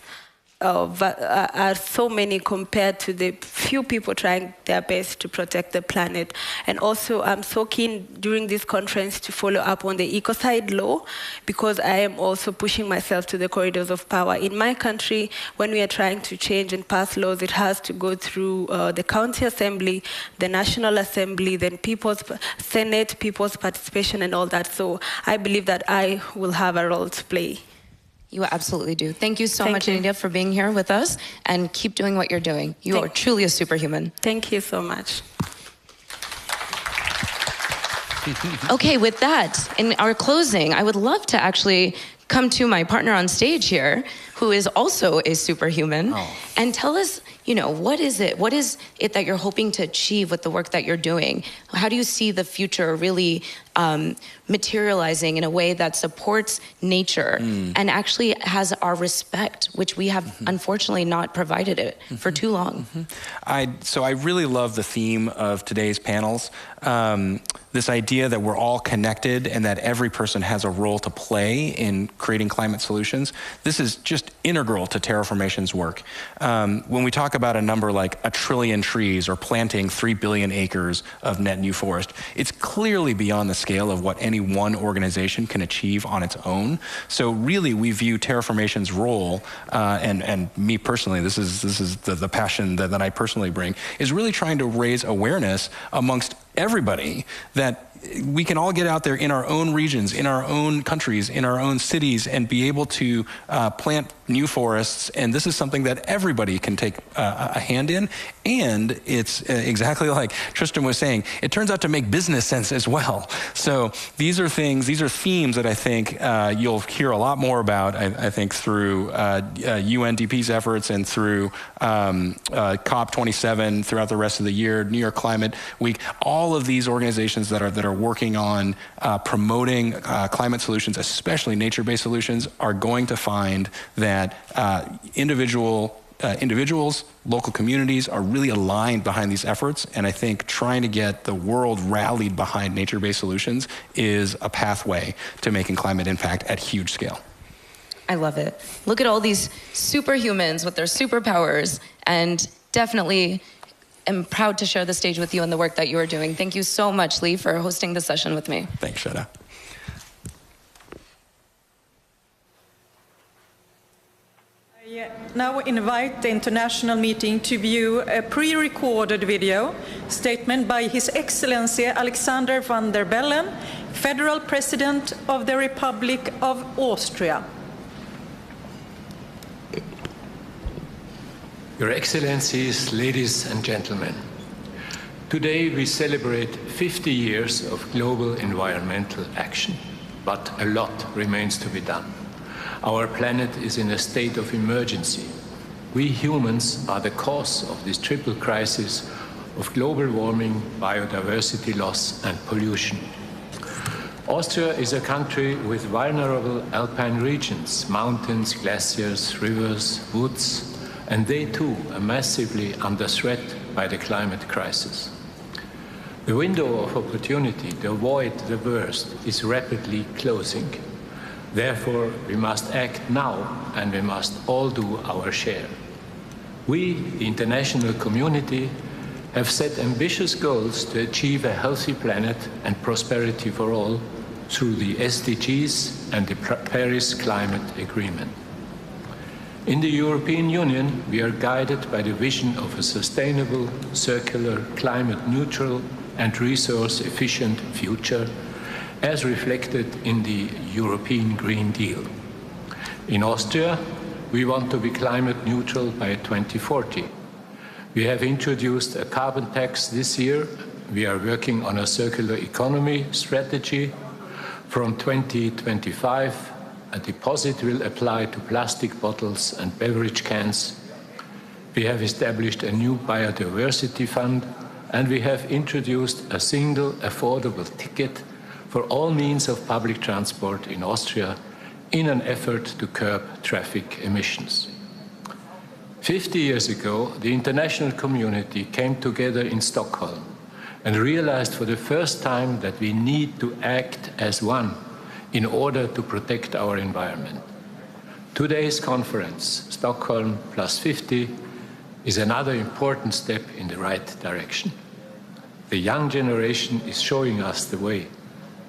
are so many compared to the few people trying their best to protect the planet. And also, I'm so keen during this conference to follow up on the ecocide law, because I am also pushing myself to the corridors of power. In my country, when we are trying to change and pass laws, it has to go through the county assembly, the National Assembly, then People's Senate, people's participation, and all that. So I believe that I will have a role to play. You absolutely do. Thank you so much, Anita, for being here with us, and keep doing what you're doing. You are truly a superhuman. Thank you so much. Okay, with that, in our closing, I would love to actually come to my partner on stage here, who is also a superhuman, and tell us, you know, what is it that you're hoping to achieve with the work that you're doing? How do you see the future really materializing in a way that supports nature and actually has our respect, which we have unfortunately not provided it for too long? So I really love the theme of today's panels. This idea that we're all connected and that every person has a role to play in creating climate solutions. This is just integral to Terraformation's work. When we talk about a number like 1 trillion trees or planting 3 billion acres of net new forest, it's clearly beyond the scale of what any one organization can achieve on its own. So really, we view Terraformation's role, and me personally, this is the passion that I personally bring, is really trying to raise awareness amongst everybody that we can all get out there in our own regions, in our own countries, in our own cities, and be able to plant new forests. And this is something that everybody can take a hand in. And it's exactly like Tristram was saying, it turns out to make business sense as well. So these are themes that I think you'll hear a lot more about, I think, through UNDP's efforts and through COP27 throughout the rest of the year, New York Climate Week, all of these organizations that are working on promoting climate solutions, especially nature-based solutions, are going to find that individuals, local communities are really aligned behind these efforts. And I think trying to get the world rallied behind nature-based solutions is a pathway to making climate impact at huge scale. I love it. Look at all these superhumans with their superpowers, and definitely am proud to share the stage with you and the work that you are doing. Thank you so much, Lee, for hosting the session with me. Thanks, Sweta. now invite the international meeting to view a pre-recorded video statement by His Excellency Alexander van der Bellen, Federal President of the Republic of Austria. Your Excellencies, ladies and gentlemen, today we celebrate 50 years of global environmental action, but a lot remains to be done. Our planet is in a state of emergency. We humans are the cause of this triple crisis of global warming, biodiversity loss and pollution. Austria is a country with vulnerable alpine regions, mountains, glaciers, rivers, woods, and they too are massively under threat by the climate crisis. The window of opportunity to avoid the worst is rapidly closing. Therefore, we must act now, and we must all do our share. We, the international community, have set ambitious goals to achieve a healthy planet and prosperity for all through the SDGs and the Paris Climate Agreement. In the European Union, we are guided by the vision of a sustainable, circular, climate-neutral and resource-efficient future, as reflected in the European Green Deal. In Austria, we want to be climate neutral by 2040. We have introduced a carbon tax this year. We are working on a circular economy strategy. From 2025, a deposit will apply to plastic bottles and beverage cans. We have established a new biodiversity fund, and we have introduced a single affordable ticket for all means of public transport in Austria in an effort to curb traffic emissions. 50 years ago, the international community came together in Stockholm and realized for the first time that we need to act as one in order to protect our environment. Today's conference, Stockholm+50, is another important step in the right direction. The young generation is showing us the way.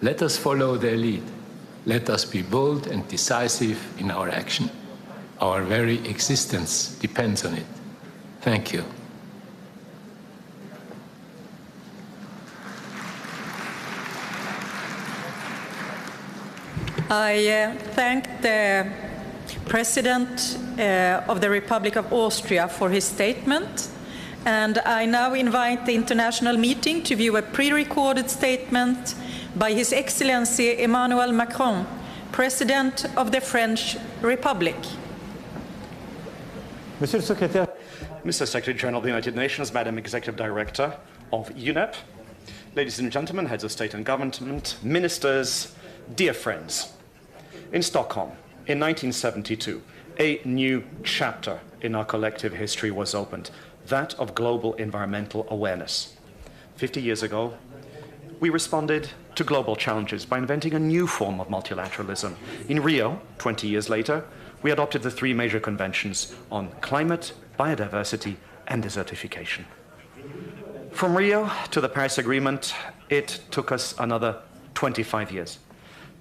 Let us follow their lead. Let us be bold and decisive in our action. Our very existence depends on it. Thank you. I thank the President of the Republic of Austria for his statement, and I now invite the international meeting to view a pre-recorded statement by His Excellency Emmanuel Macron, President of the French Republic. Mr. Secretary General of the United Nations, Madam Executive Director of UNEP, ladies and gentlemen, heads of state and government, ministers, dear friends. In Stockholm, in 1972, a new chapter in our collective history was opened, that of global environmental awareness. 50 years ago, we responded to global challenges by inventing a new form of multilateralism. In Rio, 20 years later, we adopted the three major conventions on climate, biodiversity, and desertification. From Rio to the Paris Agreement, it took us another 25 years.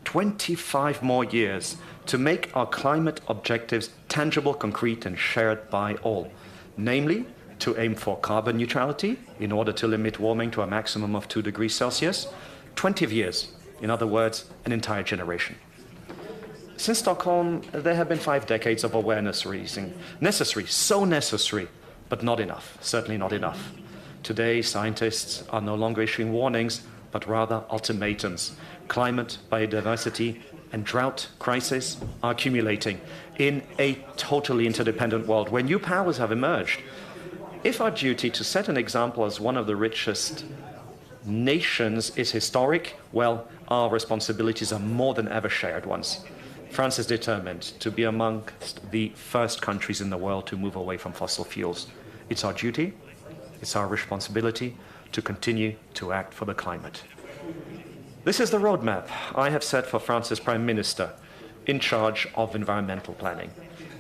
25 more years to make our climate objectives tangible, concrete, and shared by all. Namely, to aim for carbon neutrality in order to limit warming to a maximum of 2 degrees Celsius. 20 years, in other words, an entire generation. Since Stockholm, there have been 5 decades of awareness raising. Necessary, so necessary, but not enough, certainly not enough. Today, scientists are no longer issuing warnings, but rather ultimatums. Climate, biodiversity, and drought crisis are accumulating in a totally interdependent world where new powers have emerged. If our duty to set an example as one of the richest nations is historic, well, our responsibilities are more than ever shared ones. France is determined to be amongst the first countries in the world to move away from fossil fuels. It's our duty, it's our responsibility to continue to act for the climate. This is the roadmap I have set for France's Prime Minister in charge of environmental planning.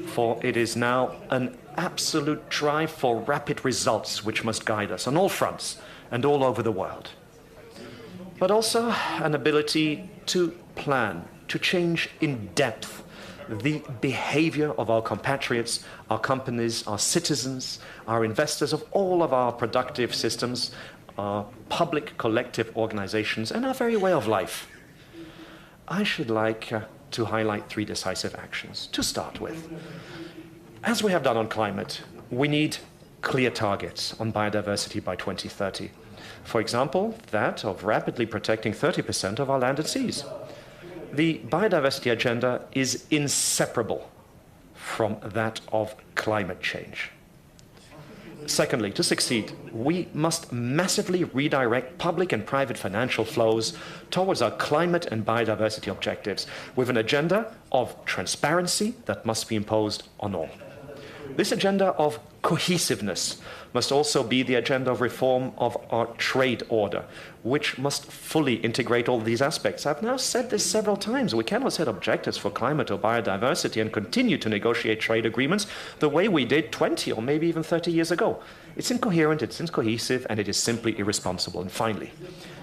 For it is now an absolute drive for rapid results which must guide us on all fronts and all over the world. But also an ability to plan, to change in depth, the behavior of our compatriots, our companies, our citizens, our investors, of all of our productive systems, our public collective organizations, and our very way of life. I should like to highlight 3 decisive actions. To start with, as we have done on climate, we need clear targets on biodiversity by 2030. For example, that of rapidly protecting 30% of our land and seas. The biodiversity agenda is inseparable from that of climate change. Secondly, to succeed, we must massively redirect public and private financial flows towards our climate and biodiversity objectives with an agenda of transparency that must be imposed on all. This agenda of cohesiveness must also be the agenda of reform of our trade order, which must fully integrate all these aspects. I've now said this several times. We cannot set objectives for climate or biodiversity and continue to negotiate trade agreements the way we did 20 or maybe even 30 years ago. It's incoherent, it's incohesive, and it is simply irresponsible. And finally,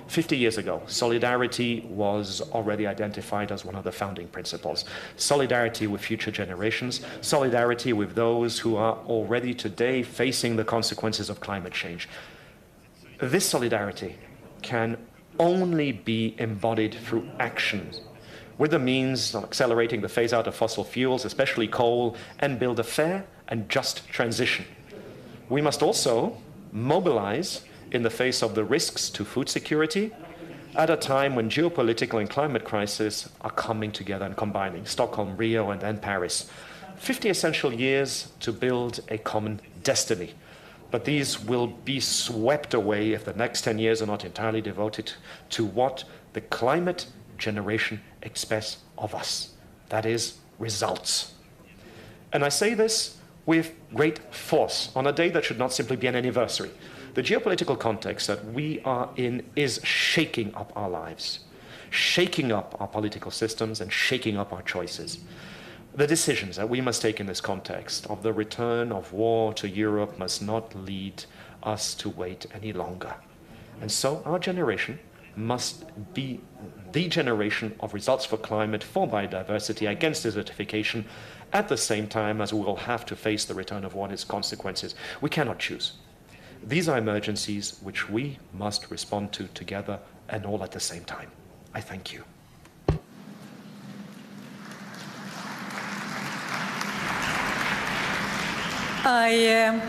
50 years ago, solidarity was already identified as one of the founding principles. Solidarity with future generations, solidarity with those who are already today facing the consequences of climate change. This solidarity can only be embodied through action, with the means of accelerating the phase-out of fossil fuels, especially coal, and build a fair and just transition. We must also mobilize in the face of the risks to food security at a time when geopolitical and climate crises are coming together and combining. Stockholm, Rio, and then Paris. 50 essential years to build a common destiny. But these will be swept away if the next 10 years are not entirely devoted to what the climate generation expects of us. That is, results. And I say this with great force on a day that should not simply be an anniversary. The geopolitical context that we are in is shaking up our lives, shaking up our political systems, and shaking up our choices. The decisions that we must take in this context of the return of war to Europe must not lead us to wait any longer. And so our generation must be the generation of results for climate, for biodiversity, against desertification, at the same time as we will have to face the return of war and its consequences. We cannot choose. These are emergencies which we must respond to together and all at the same time. I thank you. I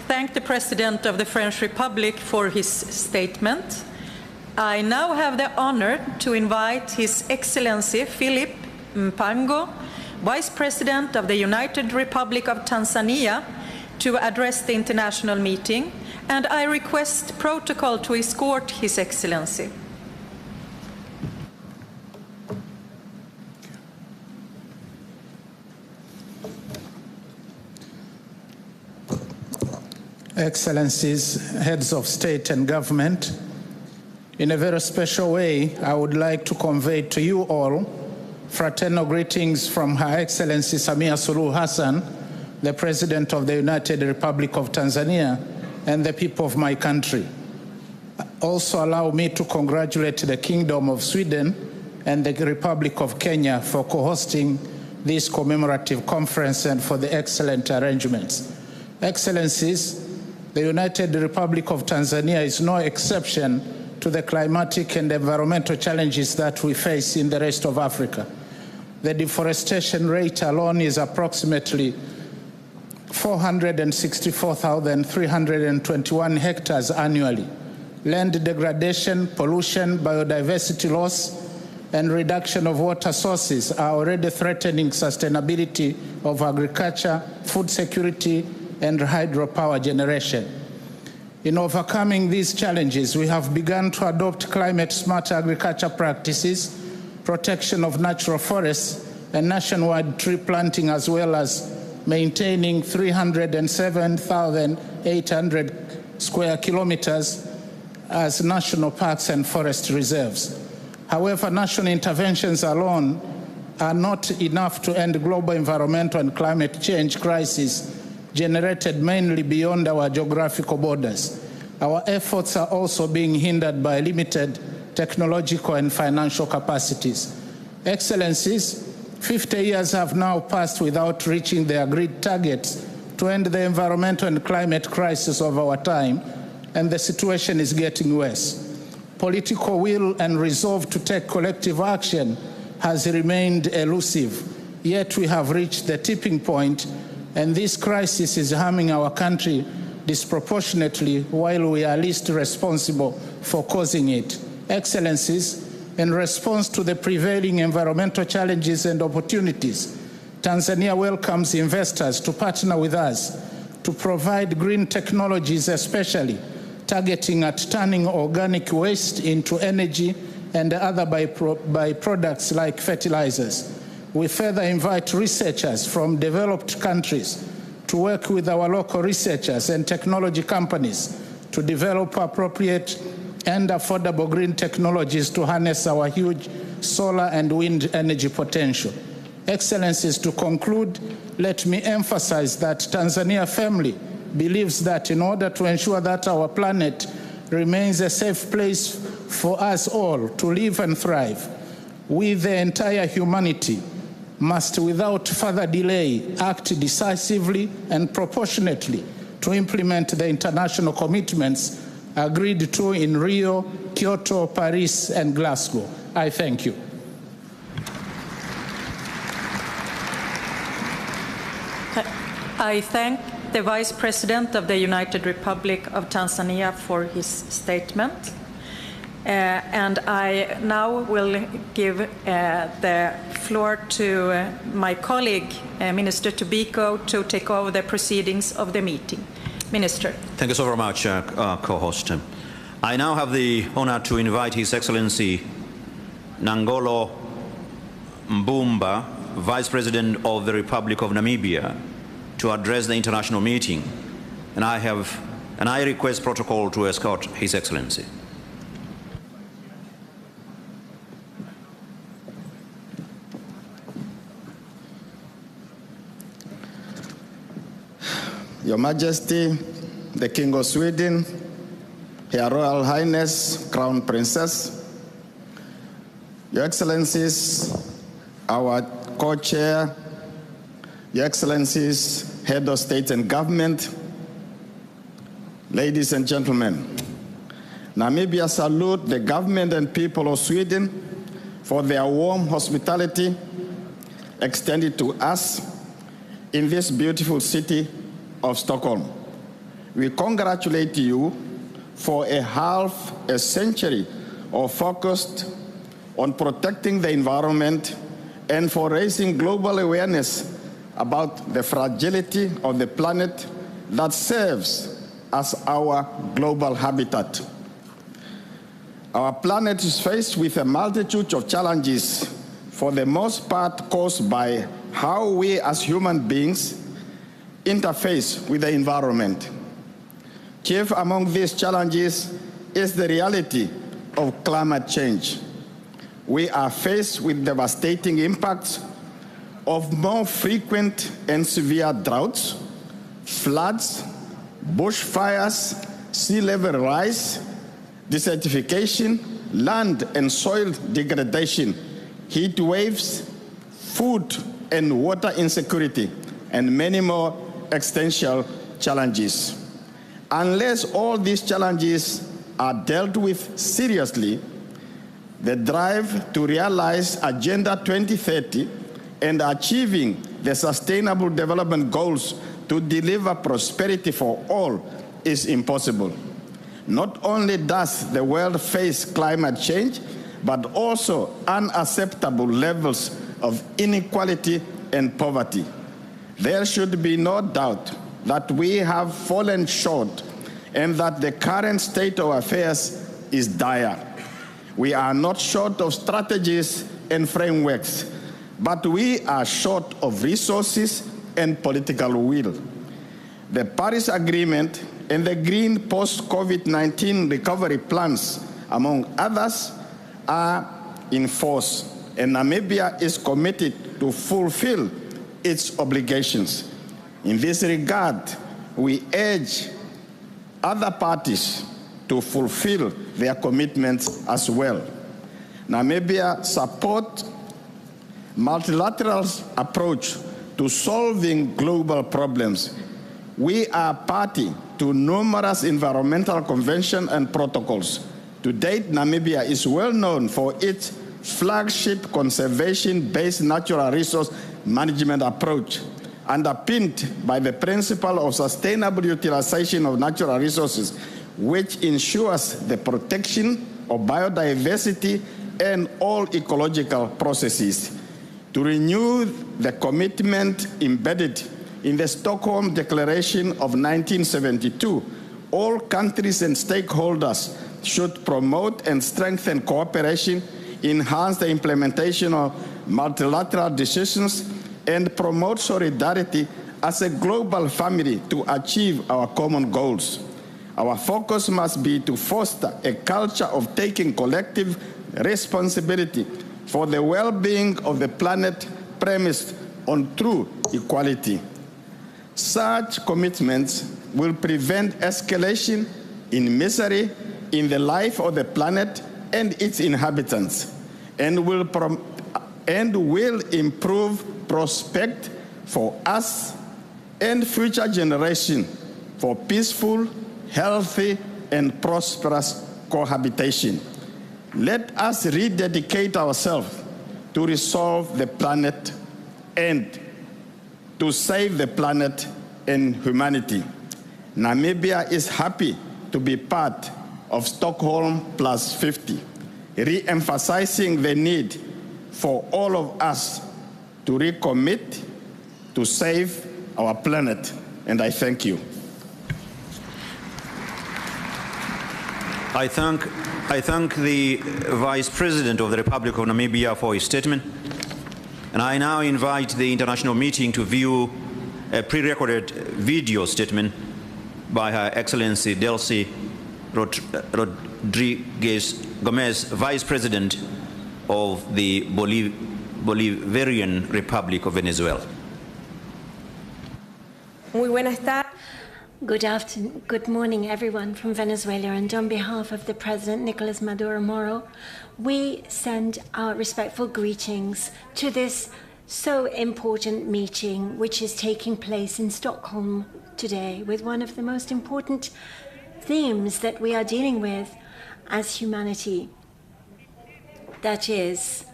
thank the President of the French Republic for his statement. I now have the honor to invite His Excellency Philip Mpango, Vice President of the United Republic of Tanzania, to address the international meeting, and I request protocol to escort His Excellency. Excellencies, heads of state and government, in a very special way, I would like to convey to you all fraternal greetings from Her Excellency Samia Suluhu Hassan, the President of the United Republic of Tanzania, and the people of my country. Also allow me to congratulate the Kingdom of Sweden and the Republic of Kenya for co-hosting this commemorative conference and for the excellent arrangements. Excellencies, the United Republic of Tanzania is no exception to the climatic and environmental challenges that we face in the rest of Africa. The deforestation rate alone is approximately 464,321 hectares annually. Land degradation, pollution, biodiversity loss, and reduction of water sources are already threatening sustainability of agriculture, food security, and hydropower generation. In overcoming these challenges, we have begun to adopt climate-smart agriculture practices, protection of natural forests, and nationwide tree planting, as well as maintaining 307,800 square kilometers as national parks and forest reserves. However, national interventions alone are not enough to end global environmental and climate change crises generated mainly beyond our geographical borders. Our efforts are also being hindered by limited technological and financial capacities. Excellencies, 50 years have now passed without reaching the agreed targets to end the environmental and climate crisis of our time, and the situation is getting worse. Political will and resolve to take collective action has remained elusive, yet we have reached the tipping point, and this crisis is harming our country disproportionately while we are least responsible for causing it. Excellencies, in response to the prevailing environmental challenges and opportunities, Tanzania welcomes investors to partner with us to provide green technologies, especially targeting at turning organic waste into energy and other byproducts like fertilizers. We further invite researchers from developed countries to work with our local researchers and technology companies to develop appropriate and affordable green technologies to harness our huge solar and wind energy potential. Excellencies, to conclude, let me emphasize that Tanzania firmly believes that in order to ensure that our planet remains a safe place for us all to live and thrive, we, the entire humanity, must without further delay act decisively and proportionately to implement the international commitments agreed to in Rio, Kyoto, Paris, and Glasgow. I thank you. I thank the Vice President of the United Republic of Tanzania for his statement. And I now will give the floor to my colleague, Minister Tobiko, to take over the proceedings of the meeting. Minister. Thank you so very much, co-host. I now have the honor to invite His Excellency Nangolo Mbumba, Vice President of the Republic of Namibia, to address the international meeting. And I request protocol to escort His Excellency. Your Majesty, the King of Sweden, Her Royal Highness, Crown Princess, Your Excellencies, our co-chair, Your Excellencies, Head of State and Government, ladies and gentlemen, Namibia salute the government and people of Sweden for their warm hospitality extended to us in this beautiful city of Stockholm. We congratulate you for half a century of focus on protecting the environment and for raising global awareness about the fragility of the planet that serves as our global habitat. Our planet is faced with a multitude of challenges, for the most part caused by how we as human beings interface with the environment. Chief among these challenges is the reality of climate change. We are faced with devastating impacts of more frequent and severe droughts, floods, bushfires, sea level rise, desertification, land and soil degradation, heat waves, food and water insecurity, and many more existential challenges. Unless all these challenges are dealt with seriously, the drive to realize Agenda 2030 and achieving the Sustainable Development Goals to deliver prosperity for all is impossible. Not only does the world face climate change, but also unacceptable levels of inequality and poverty. There should be no doubt that we have fallen short and that the current state of affairs is dire. We are not short of strategies and frameworks, but we are short of resources and political will. The Paris Agreement and the Green Post-COVID-19 Recovery Plans, among others, are in force, and Namibia is committed to fulfill its obligations. In this regard, we urge other parties to fulfill their commitments as well. Namibia supports multilateral approach to solving global problems. We are party to numerous environmental conventions and protocols. To date, Namibia is well known for its flagship conservation-based natural resource management approach, underpinned by the principle of sustainable utilization of natural resources, which ensures the protection of biodiversity and all ecological processes. To renew the commitment embedded in the Stockholm Declaration of 1972, all countries and stakeholders should promote and strengthen cooperation, enhance the implementation of multilateral decisions, and promote solidarity as a global family to achieve our common goals. Our focus must be to foster a culture of taking collective responsibility for the well-being of the planet premised on true equality. Such commitments will prevent escalation in misery in the life of the planet and its inhabitants, and will improve prospect for us and future generations for peaceful, healthy, and prosperous cohabitation. Let us rededicate ourselves to resolve the planet and to save the planet and humanity. Namibia is happy to be part of Stockholm+50, re-emphasizing the need for all of us to recommit to save our planet. And I thank you. I thank the Vice President of the Republic of Namibia for his statement. And I now invite the international meeting to view a pre-recorded video statement by Her Excellency Delcy Rodriguez Gomez, Vice President of the Bolivarian Republic of Venezuela. Muy buenas tardes. Good morning, everyone from Venezuela, and on behalf of the President Nicolas Maduro Moro, we send our respectful greetings to this so important meeting which is taking place in Stockholm today with one of the most important themes that we are dealing with as humanity. That is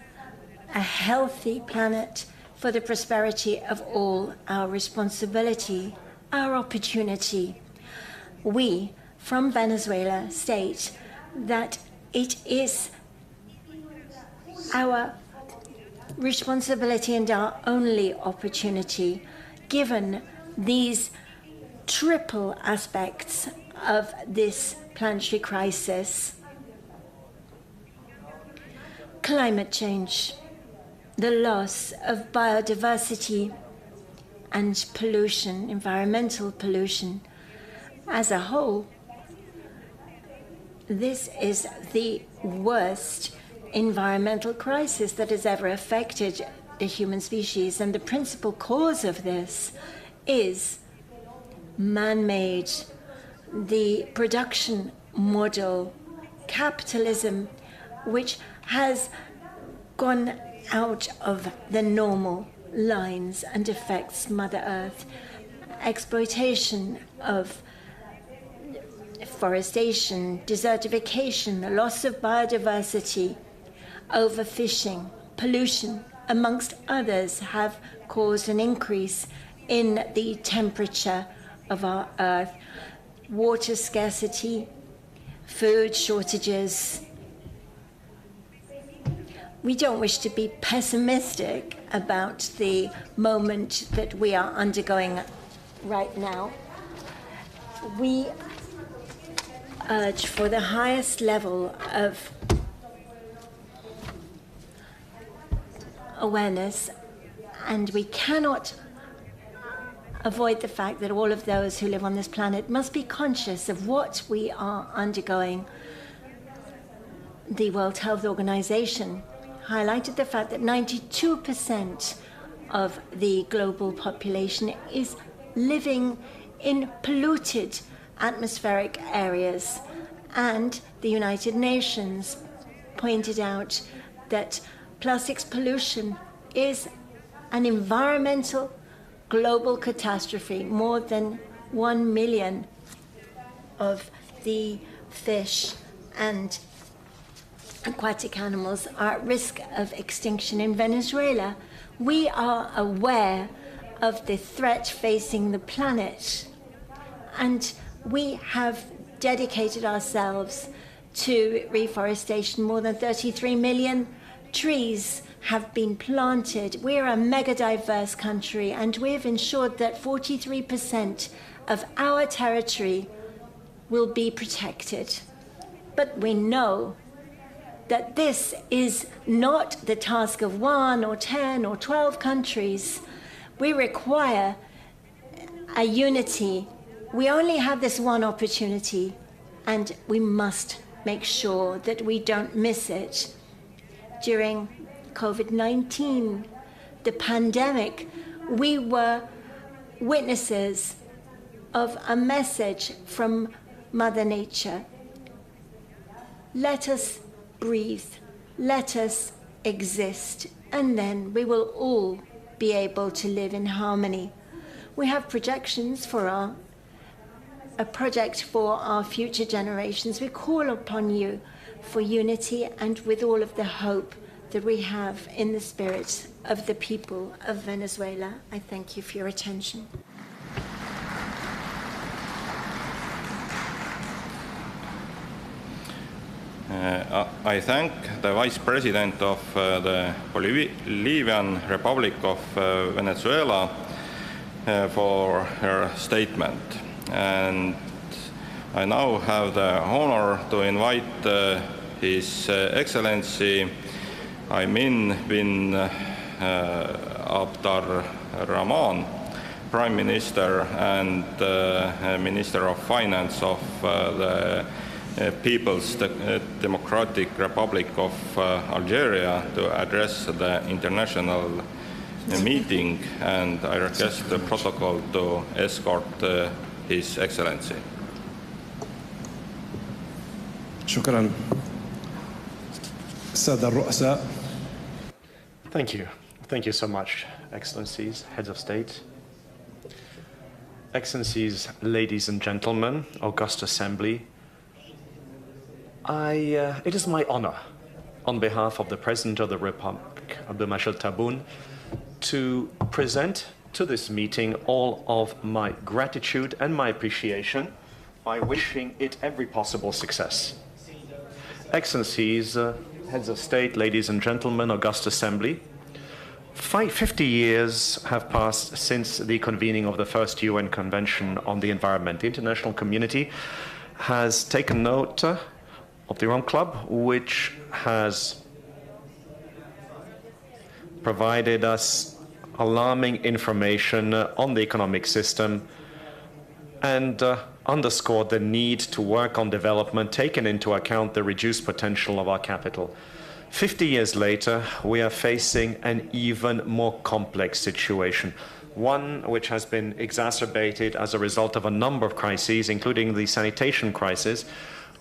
a healthy planet for the prosperity of all, our responsibility, our opportunity. We, from Venezuela, state that it is our responsibility and our only opportunity, given these triple aspects of this planetary crisis: climate change, the loss of biodiversity, and pollution, environmental pollution. As a whole, this is the worst environmental crisis that has ever affected the human species, and the principal cause of this is man-made, the production model, capitalism, which has gone out of the normal lines and affects Mother Earth. Exploitation of forestation, desertification, the loss of biodiversity, overfishing, pollution, amongst others, have caused an increase in the temperature of our Earth. Water scarcity, food shortages. We don't wish to be pessimistic about the moment that we are undergoing right now. We urge for the highest level of awareness, and we cannot avoid the fact that all of those who live on this planet must be conscious of what we are undergoing. The World Health Organization highlighted the fact that 92% of the global population is living in polluted atmospheric areas, and the United Nations pointed out that plastics pollution is an environmental global catastrophe. More than 1 million of the fish and aquatic animals are at risk of extinction in Venezuela. We are aware of the threat facing the planet, and we have dedicated ourselves to reforestation. More than 33 million trees have been planted. We're a mega diverse country, and we've ensured that 43% of our territory will be protected. But we know that this is not the task of 1 or 10 or 12 countries. We require a unity. We only have this one opportunity, and we must make sure that we don't miss it. During COVID-19, the pandemic, we were witnesses of a message from Mother Nature. Let us breathe, let us exist, and then we will all be able to live in harmony. We have projections for a project for our future generations. We call upon you for unity and with all of the hope that we have in the spirit of the people of Venezuela. I thank you for your attention. I thank the Vice President of the Bolivarian Republic of Venezuela for her statement. And I now have the honor to invite His Excellency Aymin bin Abdarrahman, Prime Minister and Minister of Finance of the People's Democratic Republic of Algeria, to address the international meeting, and I request the protocol to escort His Excellency. شكرا. السادة الرؤساء. Thank you. Thank you so much, Excellencies, Heads of State. Excellencies, ladies and gentlemen, August Assembly, it is my honor, on behalf of the President of the Republic, Abdelmajid Tebboune, to present to this meeting all of my gratitude and my appreciation by wishing it every possible success. Excellencies, Heads of State, ladies and gentlemen, August Assembly, 50 years have passed since the convening of the first UN Convention on the Environment. The international community has taken note of the Rome Club, which has provided us alarming information on the economic system and underscored the need to work on development, taking into account the reduced potential of our capital. 50 years later, we are facing an even more complex situation, one which has been exacerbated as a result of a number of crises, including the sanitation crisis,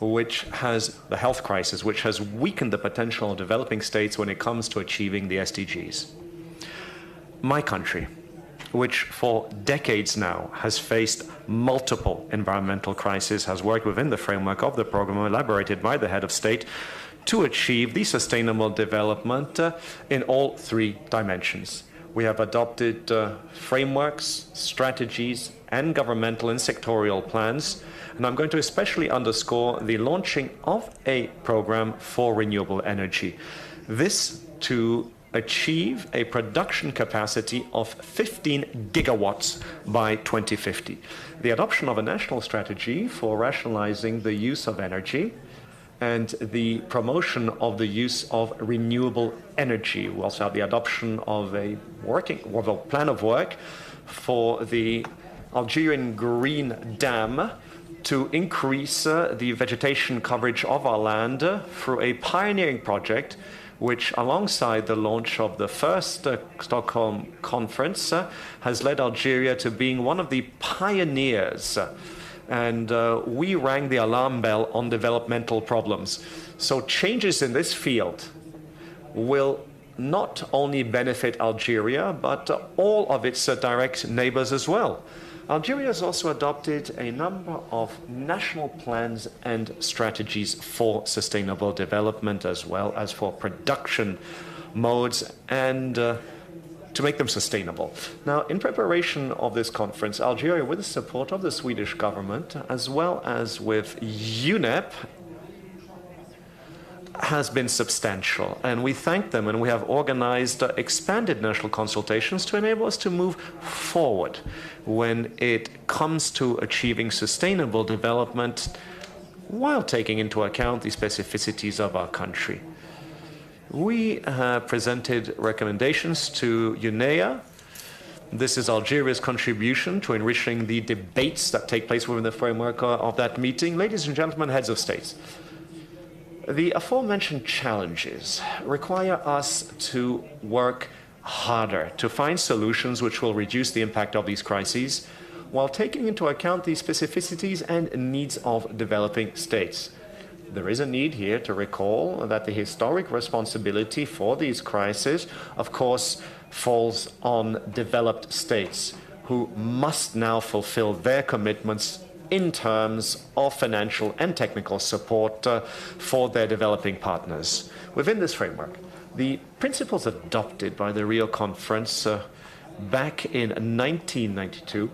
the health crisis, which has weakened the potential of developing states when it comes to achieving the SDGs. My country, which for decades now has faced multiple environmental crises, has worked within the framework of the program elaborated by the head of state to achieve the sustainable development in all three dimensions. We have adopted frameworks, strategies, and governmental and sectorial plans, and I'm going to especially underscore the launching of a program for renewable energy. This to achieve a production capacity of 15 gigawatts by 2050. The adoption of a national strategy for rationalizing the use of energy and the promotion of the use of renewable energy. We also have the adoption of a plan of work for the Algerian Green Dam to increase the vegetation coverage of our land through a pioneering project which, alongside the launch of the first Stockholm conference, has led Algeria to being one of the pioneers. And we rang the alarm bell on developmental problems. So changes in this field will not only benefit Algeria, but all of its direct neighbors as well. Algeria has also adopted a number of national plans and strategies for sustainable development, as well as for production modes and to make them sustainable. Now, in preparation of this conference, Algeria, with the support of the Swedish government, as well as with UNEP, has been substantial, and we thank them, and we have organized expanded national consultations to enable us to move forward when it comes to achieving sustainable development while taking into account the specificities of our country. We have presented recommendations to UNEA. This is Algeria's contribution to enriching the debates that take place within the framework of that meeting. Ladies and gentlemen, heads of states, the aforementioned challenges require us to work harder to find solutions which will reduce the impact of these crises while taking into account the specificities and needs of developing states. There is a need here to recall that the historic responsibility for these crises, of course, falls on developed states who must now fulfill their commitments in terms of financial and technical support for their developing partners. Within this framework, the principles adopted by the Rio Conference back in 1992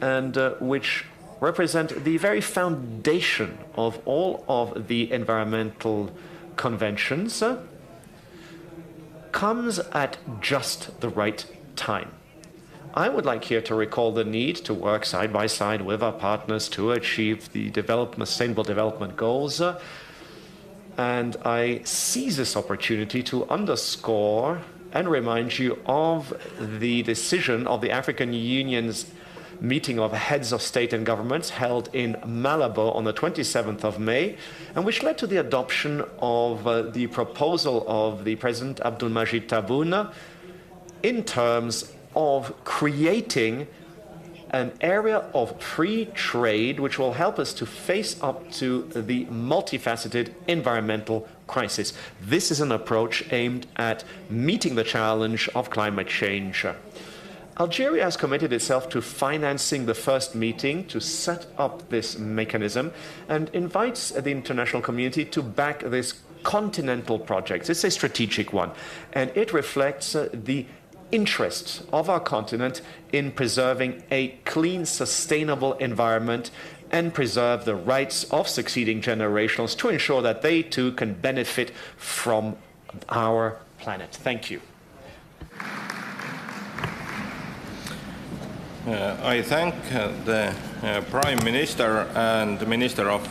and which represent the very foundation of all of the environmental conventions comes at just the right time. I would like here to recall the need to work side by side with our partners to achieve the sustainable development goals. And I seize this opportunity to underscore and remind you of the decision of the African Union's meeting of heads of state and governments held in Malabo on the 27th of May, and which led to the adoption of the proposal of the President Abdulmajid Tebboune in terms of creating an area of free trade which will help us to face up to the multifaceted environmental crisis. This is an approach aimed at meeting the challenge of climate change. Algeria has committed itself to financing the first meeting to set up this mechanism and invites the international community to back this continental project. It's a strategic one, and it reflects the interests of our continent in preserving a clean, sustainable environment and preserve the rights of succeeding generations to ensure that they too can benefit from our planet. Thank you. I thank the Prime Minister and the Minister of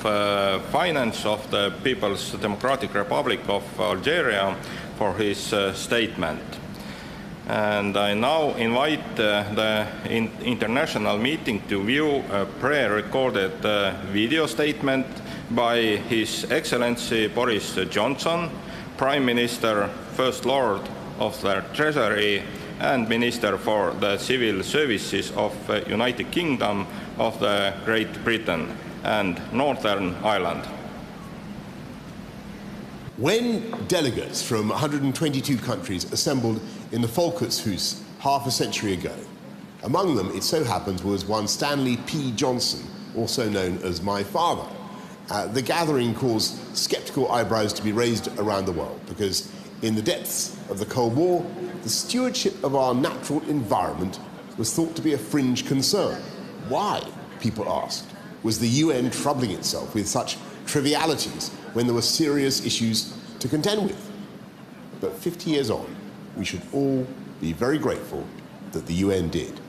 Finance of the People's Democratic Republic of Algeria for his statement. And I now invite the international meeting to view a pre-recorded video statement by His Excellency Boris Johnson, Prime Minister, First Lord of the Treasury, and Minister for the Civil Services of the United Kingdom of the Great Britain and Northern Ireland. When delegates from 122 countries assembled in the Volkshuis half a century ago, among them, it so happens, was one Stanley P. Johnson, also known as my father. The gathering caused sceptical eyebrows to be raised around the world because in the depths of the Cold War, the stewardship of our natural environment was thought to be a fringe concern. Why, people asked, was the UN troubling itself with such trivialities when there were serious issues to contend with? But 50 years on, we should all be very grateful that the UN did,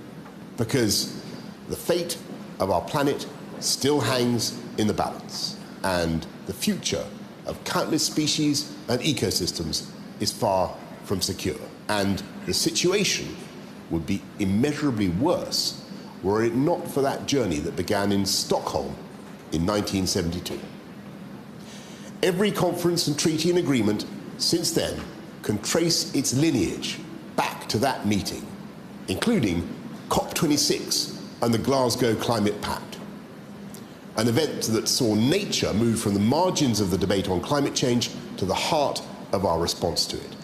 because the fate of our planet still hangs in the balance, and the future of countless species and ecosystems is far from secure. And the situation would be immeasurably worse were it not for that journey that began in Stockholm in 1972. Every conference and treaty and agreement since then can trace its lineage back to that meeting, including COP26 and the Glasgow Climate Pact, an event that saw nature move from the margins of the debate on climate change to the heart of our response to it.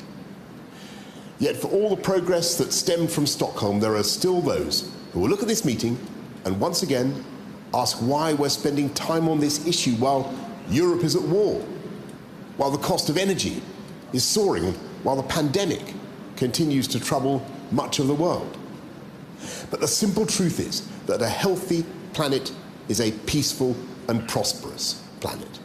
Yet for all the progress that stemmed from Stockholm, there are still those who will look at this meeting and once again ask why we're spending time on this issue while Europe is at war, while the cost of energy is soaring, and while the pandemic continues to trouble much of the world. But the simple truth is that a healthy planet is a peaceful and prosperous planet.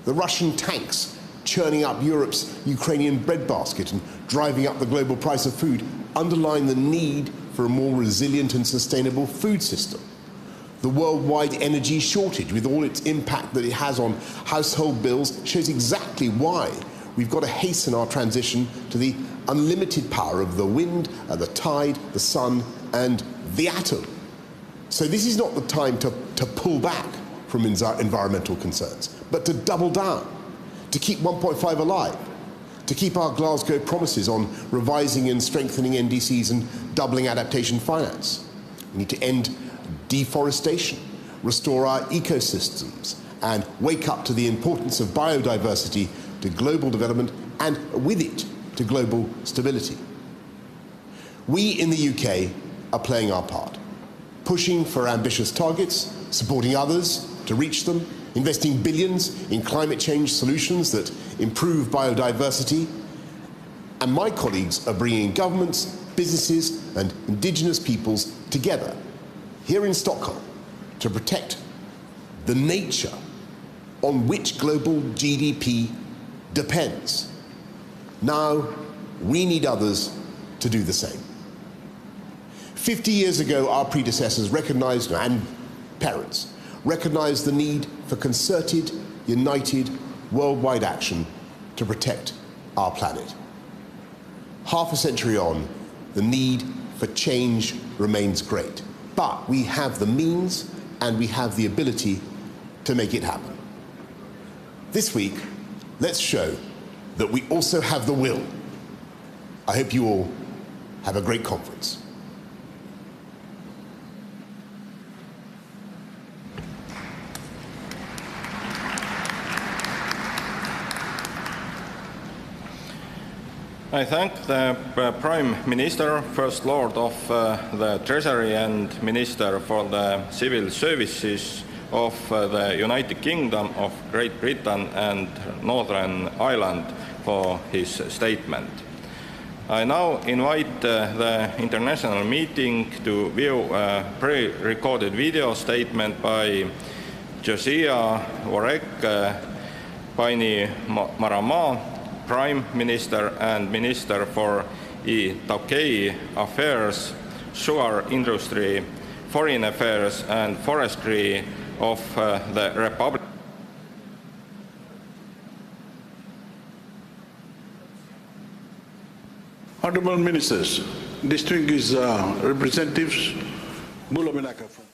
The Russian tanks churning up Europe's Ukrainian breadbasket and driving up the global price of food underline the need for a more resilient and sustainable food system. The worldwide energy shortage, with all its impact that it has on household bills, shows exactly why we've got to hasten our transition to the unlimited power of the wind, the tide, the sun, and the atom. So this is not the time to pull back from environmental concerns, but to double down, to keep 1.5 alive, to keep our Glasgow promises on revising and strengthening NDCs and doubling adaptation finance. We need to end deforestation, restore our ecosystems, and wake up to the importance of biodiversity to global development and, with it, to global stability. We in the UK are playing our part, pushing for ambitious targets, supporting others to reach them, investing billions in climate change solutions that improve biodiversity, and my colleagues are bringing governments, businesses, and indigenous peoples together here in Stockholm to protect the nature on which global GDP depends. Now, we need others to do the same. 50 years ago, our predecessors recognized, and parents, recognized the need for concerted, united, worldwide action to protect our planet. Half a century on, the need for change remains great, but we have the means and we have the ability to make it happen. This week, let's show that we also have the will. I hope you all have a great conference. I thank the Prime Minister, First Lord of the Treasury and Minister for the Civil Services of the United Kingdom of Great Britain and Northern Ireland for his statement. I now invite the international meeting to view a pre-recorded video statement by Josiah Warek Paini-Marama, Prime Minister and Minister for E-Taukei Affairs, Sugar Industry, Foreign Affairs and Forestry of the Republic. Honourable Ministers, distinguished representatives, Mula Menaka from